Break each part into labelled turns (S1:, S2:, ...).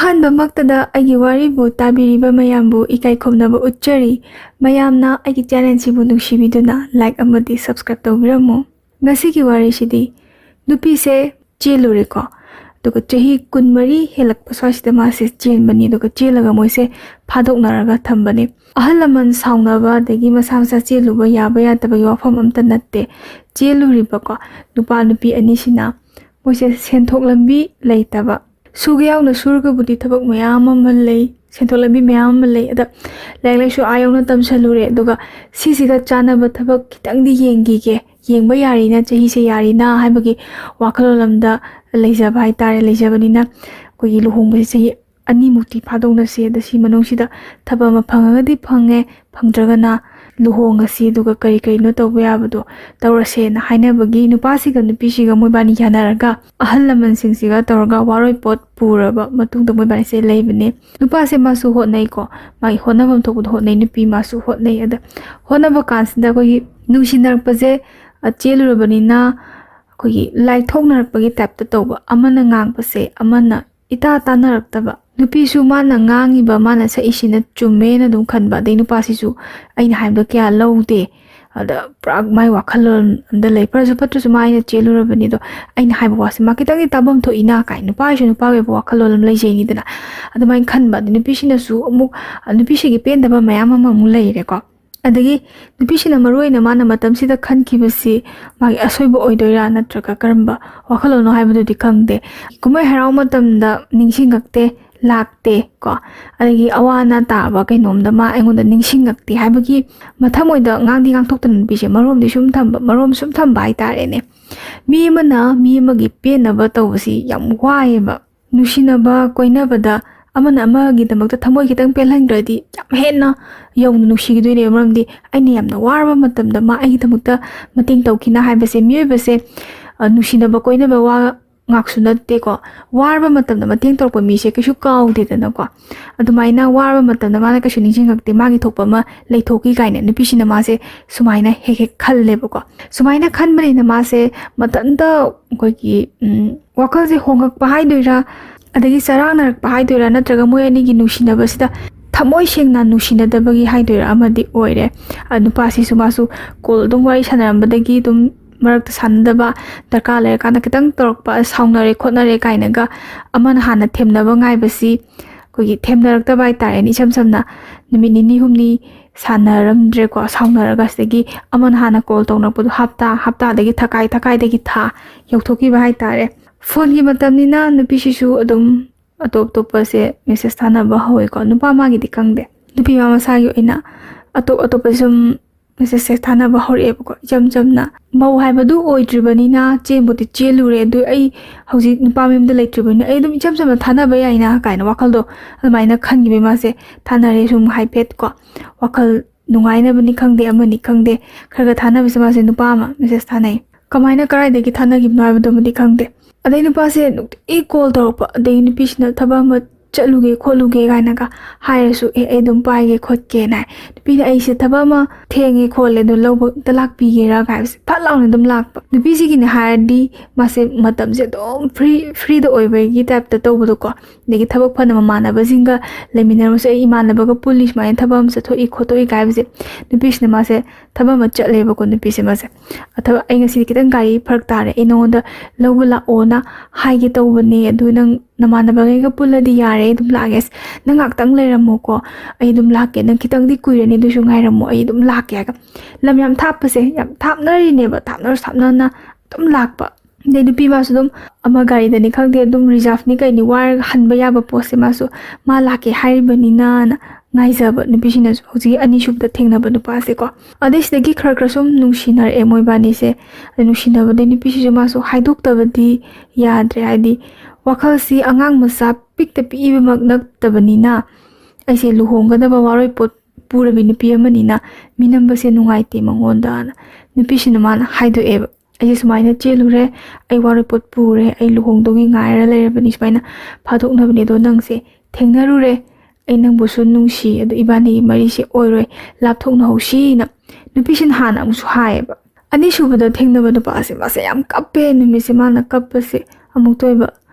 S1: ꯑꯍꯥꯟꯕꯃꯛꯇꯗ ꯑꯩꯒꯤ ꯋꯥꯔꯤꯕꯨ ꯇꯥꯕꯤꯔꯤꯕ ꯃꯌꯥꯝꯕꯨ ꯏꯀꯥꯏ ꯈꯨꯝꯅꯕ ꯎꯠꯆꯔꯤ꯫ ꯃꯌꯥꯝꯅ ꯑꯩꯒꯤ ꯆꯦꯅꯦꯜꯁꯤꯕꯨ ꯅꯨꯡꯁꯤꯕꯤꯗꯨꯅ ꯂꯥꯏꯛ ꯑꯃꯗꯤ ꯁꯕꯁꯀ꯭ꯔꯥꯏꯕ ꯇꯧꯕꯤꯔꯝꯃꯨ꯫ ꯉꯁꯤꯒꯤ ꯋꯥꯔꯤꯁꯤꯗꯤ ꯅꯨꯄꯤꯁꯦ ꯆꯦꯜꯂꯨꯔꯦꯀꯣ, ꯑꯗꯨꯒ ꯆꯍꯤ 23 ꯍꯦꯜꯂꯛꯄ ꯁ꯭ꯋꯥꯏꯁꯤꯗ ꯃꯥꯁꯦ ꯆꯦꯟꯕꯅꯤ, ꯑꯗꯨꯒ ꯆꯦꯜꯂꯒ ꯃꯣꯏꯁꯦ ꯐꯥꯗꯣꯛꯅꯔꯒ ꯊꯝꯕꯅꯤ꯫ ꯑꯍꯜ ꯂꯃꯟ ꯁꯥꯎꯅꯕ ꯑꯗꯒꯤ ꯃꯁꯥ ꯃꯁꯥ ꯆꯦꯜꯂꯨꯕ ꯌꯥꯕ ꯌꯥꯗꯕꯒꯤ ꯋꯥꯐꯝ ꯑꯝꯇ ꯅꯠꯇꯦ꯫ ꯆꯦꯜꯂꯨꯔꯤꯕꯀꯣ ꯅꯨꯄꯥ ꯅꯨꯄꯤ ꯑꯅꯤꯁꯤꯅ ꯃꯣꯏꯁꯦ ꯁꯦꯟꯊꯣꯛ ꯂꯝꯕꯤ ꯂꯩꯇꯕ, ꯁꯨꯒ ꯌꯥꯎꯅ ꯁꯨꯔꯒꯕꯨꯗꯤ ꯊꯕꯛ ꯃꯌꯥꯝ ꯑꯃ ꯂꯩ, ꯁꯦꯟꯊꯣꯛ ꯂꯝꯕꯤ ꯃꯌꯥꯝ ꯑꯃ ꯂꯩ, ꯑꯗ ꯂꯥꯏꯔꯤꯛ ꯂꯥꯏꯁꯨ ꯌꯧꯅ ꯇꯝꯁꯜꯂꯨꯔꯦ, ꯑꯗꯨꯒ ꯁꯤꯁꯤꯒ ꯆꯥꯟꯅꯕ ꯊꯕꯛ ꯈꯤꯇꯪꯗꯤ ꯌꯦꯡꯈꯤꯒꯦ, ꯌꯦꯡꯕ ꯌꯥꯔꯤꯅ, ꯆꯍꯤꯁꯦ ꯌꯥꯔꯤꯅ ꯍꯥꯏꯕꯒꯤ ꯋꯥꯈꯜꯂꯣꯟ ꯑꯃꯗ ꯂꯩꯖꯕ ꯍꯥꯏꯇꯥꯔꯦ꯫ ꯂꯩꯖꯕꯅꯤꯅ ꯑꯩꯈꯣꯏꯒꯤ ꯂꯨꯍꯣꯡꯕꯁꯦ ꯆꯍꯤ 2ꯃꯨꯛꯇꯤ ꯐꯥꯗꯣꯛꯅꯁꯤ, ꯑꯗ ꯁꯤ ꯃꯅꯨꯡꯁꯤꯗ ꯊꯕꯛ ꯑꯃ ꯐꯪꯉꯒꯗꯤ ꯐꯪꯉꯦ, ꯐꯪꯗ꯭ꯔꯒꯅ ꯂꯨꯍꯣꯡꯉꯁꯤ, ꯑꯗꯨꯒ ꯀꯔꯤ ꯀꯔꯤꯅꯣ ꯇꯧꯕ ꯌꯥꯕꯗꯣ ꯇꯧꯔꯁꯦꯅ ꯍꯥꯏꯅꯕꯒꯤ ꯅꯨꯄꯥꯁꯤꯒ ꯅꯨꯄꯤꯁꯤꯒ ꯃꯣꯏꯕꯥꯅꯤ ꯌꯥꯅꯔꯒ ꯑꯍꯜ ꯂꯃꯟꯁꯤꯡꯁꯤꯒ ꯇꯧꯔꯒ ꯋꯥꯔꯣꯏꯄꯣꯠ ꯄꯨꯔꯕ ꯃꯇꯨꯡꯗ ꯃꯣꯏꯕꯥꯅꯤꯁꯦ ꯂꯩꯕꯅꯦ꯫ ꯅꯨꯄꯥꯁꯦ ꯃꯥꯁꯨ ꯍꯣꯠꯅꯩꯀꯣ, ꯃꯥꯒꯤ ꯍꯣꯠꯅꯐꯝ ꯊꯣꯛꯄꯗꯣ ꯍꯣꯠꯅꯩ, ꯅꯨꯄꯤ ꯃꯥꯁꯨ ꯍꯣꯠꯅꯩ꯫ ꯑꯗ ꯍꯣꯠꯅꯕ ꯀꯥꯟꯁꯤꯗ ꯑꯩꯈꯣꯏꯒꯤ ꯅꯨꯡꯁꯤꯅꯔꯛꯄꯁꯦ ꯆꯦꯜꯂꯨꯔꯕꯅꯤꯅ ꯑꯩꯈꯣꯏꯒꯤ ꯂꯥꯏꯊꯣꯛꯅꯔꯛꯄꯒꯤ ꯇꯥꯏꯞꯇ ꯇꯧꯕ, ꯑꯃꯅ ꯉꯥꯡꯕꯁꯦ ꯑꯃꯅ ꯏꯇꯥ ꯇꯥꯅꯔꯛꯇꯕ, ꯅꯨꯄꯤꯁꯨ ꯃꯥꯅ ꯉꯥꯡꯉꯤꯕ ꯃꯥꯅ ꯁꯛꯏꯁꯤꯅ ꯆꯨꯝꯃꯦꯅ ꯑꯗꯨꯝ ꯈꯟꯕ, ꯑꯗꯩ ꯅꯨꯄꯥꯁꯤꯁꯨ ꯑꯩꯅ ꯍꯥꯏꯕꯗꯣ ꯀꯌꯥ ꯂꯧꯗꯦ, ꯑꯗ ꯄꯨꯔꯥ ꯃꯥꯏ ꯋꯥꯈꯜꯂꯣꯟ ꯑꯝꯗ ꯂꯩ꯫ ꯐꯔꯁꯨ ꯐꯠꯇ꯭ꯔꯁꯨ ꯃꯥ ꯑꯩꯅ ꯆꯦꯜꯂꯨꯔꯕꯅꯤ, ꯑꯗꯣ ꯑꯩꯅ ꯍꯥꯏꯕ ꯋꯥꯁꯦ ꯃꯥ ꯈꯤꯇꯪꯗꯤ ꯇꯥꯐꯝ ꯊꯣꯛꯏꯅ ꯀꯥꯏꯅ ꯅꯨꯄꯥꯒꯤꯁꯨ ꯅꯨꯄꯥꯒꯤ ꯑꯣꯏꯕ ꯋꯥꯈꯜꯂꯣꯟ ꯑꯃ ꯂꯩꯖꯩꯅꯤꯗꯅ, ꯑꯗꯨꯃꯥꯏꯅ ꯈꯟꯕ꯫ ꯑꯗꯩ ꯅꯨꯄꯤꯁꯤꯅꯁꯨ ꯑꯃꯨꯛ ꯅꯨꯄꯤꯁꯤꯒꯤ ꯄꯦꯟꯗꯕ ꯃꯌꯥꯝ ꯑꯃ ꯑꯃꯨꯛ ꯂꯩꯔꯦꯀꯣ꯫ ꯑꯗꯒꯤ ꯅꯨꯄꯤꯁꯤꯅ ꯃꯔꯨꯑꯣꯏꯅ ꯃꯥꯅ ꯃꯇꯝꯁꯤꯗ ꯈꯟꯈꯤꯕꯁꯤ ꯃꯥꯒꯤ ꯑꯁꯣꯏꯕ ꯑꯣꯏꯗꯣꯏꯔꯥ ꯅꯠꯇ꯭ꯔꯒ ꯀꯔꯝꯕ ꯋꯥꯈꯜꯂꯣꯟꯅꯣ ꯍꯥꯏꯕꯗꯨꯗꯤ ꯈꯪꯗꯦ꯫ ꯀꯨꯝꯍꯩ ꯍꯔꯥꯎ ꯃꯇꯝꯗ ꯅꯤꯡꯁꯤꯡꯉꯛꯇꯦ, ꯂꯥꯛꯇꯦ ꯀꯣ, ꯑꯗꯒꯤ ꯑꯋꯥ ꯑꯅꯥ ꯇꯥꯕ ꯀꯩꯅꯣꯝꯗ ꯃꯥ ꯑꯩꯉꯣꯟꯗ ꯅꯤꯡꯁꯤꯡꯉꯛꯇꯦ ꯍꯥꯏꯕꯒꯤ ꯃꯊꯃꯣꯏꯗ ꯉꯥꯡꯗꯤ ꯉꯥꯡꯊꯣꯛꯇꯅ ꯅꯨꯄꯤꯁꯦ ꯃꯔꯣꯝꯗꯤ ꯁꯨꯝ ꯊꯝꯕ, ꯃꯔꯣꯝ ꯁꯨꯝ ꯊꯝꯕ ꯍꯥꯏꯇꯥꯔꯦꯅꯦ꯫ ꯃꯤ ꯑꯃꯅ ꯃꯤ ꯑꯃꯒꯤ ꯄꯦꯟꯅꯕ ꯇꯧꯕꯁꯤ ꯌꯥꯝ ꯋꯥꯏꯑꯦꯕ꯫ ꯅꯨꯡꯁꯤꯅꯕ ꯀꯣꯏꯅꯕꯗ ꯑꯃꯅ ꯑꯃꯒꯤꯗꯃꯛꯇ ꯊꯃꯣꯏ ꯈꯤꯇꯪ ꯄꯦꯜꯍꯟꯈ꯭ꯔꯗꯤ ꯌꯥꯝ ꯍꯦꯟꯅ ꯌꯧꯅ ꯅꯨꯡꯁꯤꯈꯤꯗꯣꯏꯅꯦꯕ꯫ ꯃꯔꯝꯗꯤ ꯑꯩꯅ ꯌꯥꯝꯅ ꯋꯥꯔꯕ ꯃꯇꯝꯗ ꯃꯥ ꯑꯩꯒꯤꯗꯃꯛꯇ ꯃꯇꯦꯡ ꯇꯧꯈꯤꯅ ꯍꯥꯏꯕꯁꯦ, ꯃꯤꯑꯣꯏꯕꯁꯦ ꯅꯨꯡꯁꯤꯅꯕ ꯀꯣꯏꯅꯕ ꯋꯥ ꯉꯥꯛꯁꯨ ꯅꯠꯇꯦꯀꯣ, ꯋꯥꯔꯕ ꯃꯇꯝꯗ ꯃꯇꯦꯡ ꯇꯧꯔꯛꯄ ꯃꯤꯁꯦ ꯀꯩꯁꯨ ꯀꯥꯎꯗꯦꯗꯅꯀꯣ꯫ ꯑꯗꯨꯃꯥꯏꯅ ꯋꯥꯔꯕ ꯃꯇꯝꯗ ꯃꯥꯅ ꯀꯩꯁꯨ ꯅꯤꯡꯁꯤꯡꯉꯛꯇꯦ, ꯃꯥꯒꯤ ꯊꯣꯛꯄ ꯑꯃ ꯂꯩꯊꯣꯛꯈꯤ ꯀꯥꯏꯅ ꯅꯨꯄꯤꯁꯤꯅ ꯃꯥꯁꯦ ꯁꯨꯃꯥꯏꯅ ꯍꯦꯛ ꯍꯦꯛ ꯈꯜꯂꯦꯕꯀꯣ꯫ ꯁꯨꯃꯥꯏꯅ ꯈꯟꯕꯅꯤꯅ ꯃꯥꯁꯦ ꯃꯊꯟꯇ ꯑꯩꯈꯣꯏꯒꯤ ꯋꯥꯈꯜꯁꯦ ꯍꯣꯡꯉꯛꯄ ꯍꯥꯏꯗꯣꯏꯔꯥ, ꯑꯗꯒꯤ ꯆꯔꯥꯡꯅꯔꯛꯄ ꯍꯥꯏꯗꯣꯏꯔꯥ, ꯅꯠꯇ꯭ꯔꯒ ꯃꯣꯏ ꯑꯅꯤꯒꯤ ꯅꯨꯡꯁꯤꯅꯕꯁꯤꯗ ꯊꯃꯣꯏ ꯁꯦꯡꯅ ꯅꯨꯡꯁꯤꯅꯗꯕꯒꯤ ꯍꯥꯏꯗꯣꯏꯔꯥ ꯑꯃꯗꯤ ꯑꯣꯏꯔꯦ꯫ ꯅꯨꯄꯥꯁꯤꯁꯨ ꯃꯥꯁු ꯀꯣꯜ ꯑꯗꯨꯝ ꯋꯥꯔꯤ ꯁꯥꯟꯅꯔꯝꯕꯗꯒꯤ ꯑꯗꯨꯝ ꯃꯔꯛꯇ ꯁꯥꯟꯅꯗꯕ, ꯗꯔꯀꯥꯔ ꯂꯩꯔꯀꯥꯟꯗ ꯈꯤꯇꯪ ꯇꯧꯔꯛꯄ, ꯁꯥꯎꯅꯔꯦ ꯈꯣꯠꯅꯔꯦ ꯀꯥꯏꯅꯒ ꯑꯃꯅ ꯍꯥꯟꯅ ꯊꯦꯝꯅꯕ ꯉꯥꯏꯕꯁꯤ ꯑꯩꯈꯣꯏꯒꯤ ꯊꯦꯝꯅꯔꯛꯇꯕ ꯍꯥꯏꯇꯥꯔꯦꯅꯦ꯫ ꯏꯁꯝ ꯁꯝꯅ ꯅꯨꯃꯤꯠ 2-3 ꯁꯥꯟꯅꯔꯝꯗ꯭ꯔꯦꯀꯣ, ꯁꯥꯎꯅꯔꯒ ꯁꯤꯗꯒꯤ ꯑꯃꯅ ꯍꯥꯟꯅ ꯀꯣꯜ ꯇꯧꯅꯔꯛꯄꯗꯣ ꯍꯞꯇꯥꯗꯒꯤ ꯊꯀꯥꯏꯗꯒꯤ ꯊꯥ ꯌꯧꯊꯣꯛꯈꯤꯕ ꯍꯥꯏꯇꯥꯔꯦ꯫ ꯐꯣꯟꯒꯤ ꯃꯇꯝꯅꯤꯅ ꯅꯨꯄꯤꯁꯤꯁꯨ ꯑꯗꯨꯝ ꯑꯇꯣꯞꯄꯁꯦ ꯃꯦꯁꯦꯁ ꯊꯥꯅꯕ ꯍꯧꯋꯦꯀꯣ꯫ ꯅꯨꯄꯥ ꯃꯥꯒꯤꯗꯤ ꯈꯪꯗꯦ, ꯅꯨꯄꯤ ꯃꯥ ꯃꯁꯥꯒꯤ ꯑꯣꯏꯅ ꯑꯇꯣꯞꯄ ꯁꯨꯝ ꯃꯦꯁꯦꯁ ꯊꯥꯅꯕ ꯍꯧꯔꯛꯑꯦꯕꯀꯣ꯫ ꯏꯆꯝ ꯆꯝꯅ ꯃꯧ ꯍꯥꯏꯕꯗꯨ ꯑꯣꯏꯗ꯭ꯔꯤꯕꯅꯤꯅ ꯆꯦꯟꯕꯨꯗꯤ ꯆꯦꯜꯂꯨꯔꯦ, ꯑꯗꯨ ꯑꯩ ꯍꯧꯖꯤꯛ ꯅꯨꯄꯥ ꯃꯌꯨꯝꯗ ꯂꯩꯇ꯭ꯔꯤꯕꯅꯤꯅ ꯑꯩ ꯑꯗꯨꯝ ꯏꯆꯝ ꯆꯝꯅ ꯊꯥꯅꯕ ꯌꯥꯏꯅ ꯀꯥꯏꯅ ꯋꯥꯈꯜꯗꯣ ꯑꯗꯨꯃꯥꯏꯅ ꯈꯟꯈꯤꯕꯩ ꯃꯥꯁꯦ ꯊꯥꯅꯔꯦ, ꯁꯨꯝ ꯍꯥꯏꯐꯦꯠ ꯀꯣ, ꯋꯥꯈꯜ ꯅꯨꯡꯉꯥꯏꯅꯕꯅꯤ ꯈꯪꯗꯦ ꯑꯃꯅꯤ ꯈꯪꯗꯦ, ꯈꯔ ꯊꯥꯅꯕꯁꯦ ꯃꯥꯁꯦ ꯅꯨꯄꯥ ꯑꯃ ꯃꯦꯁꯦꯁ ꯊꯥꯅꯩ꯫ ꯀꯃꯥꯏꯅ ꯀꯗꯥꯏꯗꯒꯤ ꯊꯥꯅꯈꯤꯕꯅꯣ ꯍꯥꯏꯕꯗꯨꯃꯗꯤ ꯈꯪꯗꯦ꯫ ꯑꯗꯩ ꯅꯨꯄꯥꯁꯦ ꯅꯨꯡꯇꯤꯒꯤ ꯀꯣꯜ ꯇꯧꯔꯛꯄ, ꯑꯗꯩ ꯅꯨꯄꯤꯁꯤꯅ ꯊꯕꯛ ꯑꯃ ꯆꯠꯂꯨꯒꯦ ꯈꯣꯠꯂꯨꯒꯦ ꯀꯥꯏꯅꯒ ꯍꯥꯏꯔꯁꯨ ꯑꯩ ꯑꯗꯨꯝ ꯄꯥꯏꯒꯦ ꯈꯣꯠꯀꯦꯅ ꯍꯥꯏ꯫ ꯅꯨꯄꯤꯅ ꯑꯩꯁꯦ ꯊꯕꯛ ꯑꯃ ꯊꯦꯡꯉꯦ ꯈꯣꯠꯂꯦ ꯑꯗꯣ ꯂꯧꯕ ꯑꯝꯇ ꯂꯥꯛꯄꯤꯒꯦꯔꯥ ꯍꯥꯏꯕꯁꯦ ꯐꯠ ꯂꯥꯎꯅ ꯑꯗꯨꯝ ꯂꯥꯛꯄ꯫ ꯅꯨꯄꯤꯁꯤꯒꯤꯅꯦ ꯍꯥꯏꯔꯗꯤ ꯃꯥꯁꯦ ꯃꯇꯝꯁꯦ ꯑꯗꯨꯝ ꯐ꯭ꯔꯤꯗ ꯑꯣꯏꯕꯒꯤ ꯇꯥꯏꯞꯇ ꯇꯧꯕꯗꯣꯀꯣ, ꯑꯗꯒꯤ ꯊꯕꯛ ꯐꯅ ꯃꯃꯥꯟꯅꯕꯁꯤꯡꯒ ꯂꯩꯃꯤꯟꯅꯔꯁꯨ ꯑꯩ ꯏꯃꯥꯟꯅꯕꯒ ꯄꯨꯜꯂꯤ, ꯁꯨꯃꯥꯏꯅ ꯊꯕꯛ ꯑꯃ ꯆꯠꯊꯣꯛꯏ ꯈꯣꯠꯇꯣꯛꯏ ꯍꯥꯏꯕꯁꯦ ꯅꯨꯄꯤꯁꯤꯅ ꯃꯥꯁే ꯊꯕꯛ ꯑꯃ ꯆꯠꯂꯦꯕꯀꯣ꯫ ꯅꯨꯄꯤꯁꯦ ꯃꯥꯁꯦ ꯊꯕꯛ, ꯑꯩ ꯉꯁꯤꯗꯤ ꯈꯤꯇꯪ ꯒꯥꯔꯤ ꯐꯔꯛ ꯇꯥꯔꯦ, ꯑꯩ ꯅꯉꯣꯟꯗ ꯂꯧꯕ ꯂꯥꯛꯑꯣꯅ ꯍꯥꯏꯒꯦ ꯇꯧꯕꯅꯦ, ꯑꯗꯨ ꯅꯪ ꯅꯃꯥꯟꯅꯕꯒꯩꯒ ꯄꯨꯜꯂꯗꯤ ꯌꯥꯔꯦ, ꯑꯩ ꯑꯗꯨꯝ ꯂꯥꯛꯑꯒꯦ, ꯅꯪ ꯉꯥꯛꯇꯪ ꯂꯩꯔꯝꯃꯣꯀꯣ, ꯑꯩ ꯑꯗꯨꯝ ꯂꯥꯛꯀꯦ, ꯅꯪ ꯈꯤꯇꯪꯗꯤ ꯀꯨꯏꯔꯅꯤ ꯑꯗꯨꯁꯨ ꯉꯥꯏꯔꯝꯃꯣ, ꯑꯩ ꯑꯗꯨꯝ ꯂꯥꯛꯀꯦ ꯍꯥꯏꯒ ꯂꯝ ꯌꯥꯝ ꯊꯥꯞꯄꯁꯦ ꯌꯥꯝ ꯊꯥꯞꯅꯔꯤꯅꯦꯕ, ꯊꯥꯞꯅꯅ ꯑꯗꯨꯝ ꯂꯥꯛꯄ꯫ ꯑꯗꯩ ꯅꯨꯄꯤ ꯃꯥꯁꯨ ꯑꯗꯨꯝ ꯑꯃ ꯒꯥꯔꯤꯗꯅꯤ ꯈꯪꯗꯦ, ꯑꯗꯨꯝ ꯔꯤꯖꯥർꯚꯅꯤ ꯀꯩꯅꯤ ꯋꯥꯔꯒ ꯍꯟꯕ ꯌꯥꯕ ꯄꯣꯠꯁꯦ ꯃꯥꯁꯨ ꯃꯥ ꯂꯥꯛꯀꯦ ꯍꯥꯏꯔꯤꯕꯅꯤꯅ ꯉꯥꯏꯖꯕ ꯅꯨꯄꯤꯁꯤꯅꯁꯨ, ꯍꯧꯖꯤꯛꯀꯤ ꯑꯅꯤꯁꯨꯕꯗ ꯊꯦꯡꯅꯕ ꯅꯨꯄꯥꯁꯦꯀꯣ꯫ ꯑꯗꯩ ꯁꯤꯗꯒꯤ ꯈꯔ ꯁꯨꯝ ꯅꯨꯡꯁꯤꯅꯔꯛꯑꯦ ꯃꯣꯏꯕꯥꯅꯤꯁꯦ꯫ ꯅꯨꯡꯁꯤꯅꯕꯗꯩ ꯅꯨꯄꯤꯁꯤꯁꯨ ꯃꯥꯁꯨ ꯍꯥꯏꯗꯣꯛꯇꯕꯗꯤ ꯌꯥꯗ꯭ꯔꯦ, ꯍꯥꯏꯗꯤ ꯋꯥꯈꯜꯁꯤ ꯑꯉꯥꯡ ꯃꯆꯥ ꯄꯤꯛꯏꯕꯃꯛ ꯅꯠꯇꯕꯅꯤꯅ ꯑꯩꯁꯦ ꯂꯨꯍꯣꯡꯒꯗꯕ ꯋꯥꯔꯣꯏꯄꯣꯠ ꯄꯨꯔꯕꯤ ꯅꯨꯄꯤ ꯑꯃꯅꯤꯅ ꯃꯤꯅꯝꯕꯁꯦ ꯅꯨꯡꯉꯥꯏꯇꯦ ꯃꯉꯣꯟꯗꯅ ꯅꯨꯄꯤꯁꯤꯅ ꯃꯥꯅ ꯍꯥꯏꯗꯣꯛꯑꯦꯕ꯫ ꯑꯩꯁꯦ ꯁꯨꯃꯥꯏꯅ ꯆꯦꯜꯂꯨꯔꯦ, ꯑꯩ ꯋꯥꯔꯣꯏꯄꯣꯠ ꯄꯨꯔꯦ, ꯑꯩ ꯂꯨꯍꯣꯡꯗꯧꯒꯤ ꯉꯥꯏꯔ ꯂꯩꯔꯕꯅꯤ, ꯁꯨꯃꯥꯏꯅ ꯐꯥꯗꯣꯛꯅꯕꯅꯤ, ꯑꯗꯣ ꯅꯪꯁꯦ ꯊꯦꯡꯅꯔꯨꯔꯦ, ꯑꯩ ꯅꯪꯕꯨꯁꯨ ꯅꯨꯡꯁꯤ, ꯑꯗꯣ ꯏꯕꯥꯅꯤꯒꯤ ꯃꯔꯤꯁꯦ ꯑꯣꯏꯔꯣꯏ, ꯂꯥꯞꯊꯣꯛꯅꯍꯧꯁꯤꯅ ꯅꯨꯄꯤꯁꯤꯅ ꯍꯥꯟꯅ ꯑꯃꯨꯛꯁꯨ ꯍꯥꯏꯌꯦꯕ꯫ ꯑꯅꯤꯁꯨꯕꯗ ꯊꯦꯡꯅꯕ ꯅꯨꯄꯥꯁꯦ ꯃꯥꯁꯦ ꯌꯥꯝ ꯀꯞꯄꯦ, ꯅꯨꯃꯤꯠꯁꯦ ꯃꯥꯅ ꯀꯞꯄꯁꯦ ꯑꯃꯨꯛꯇꯣꯏꯕ,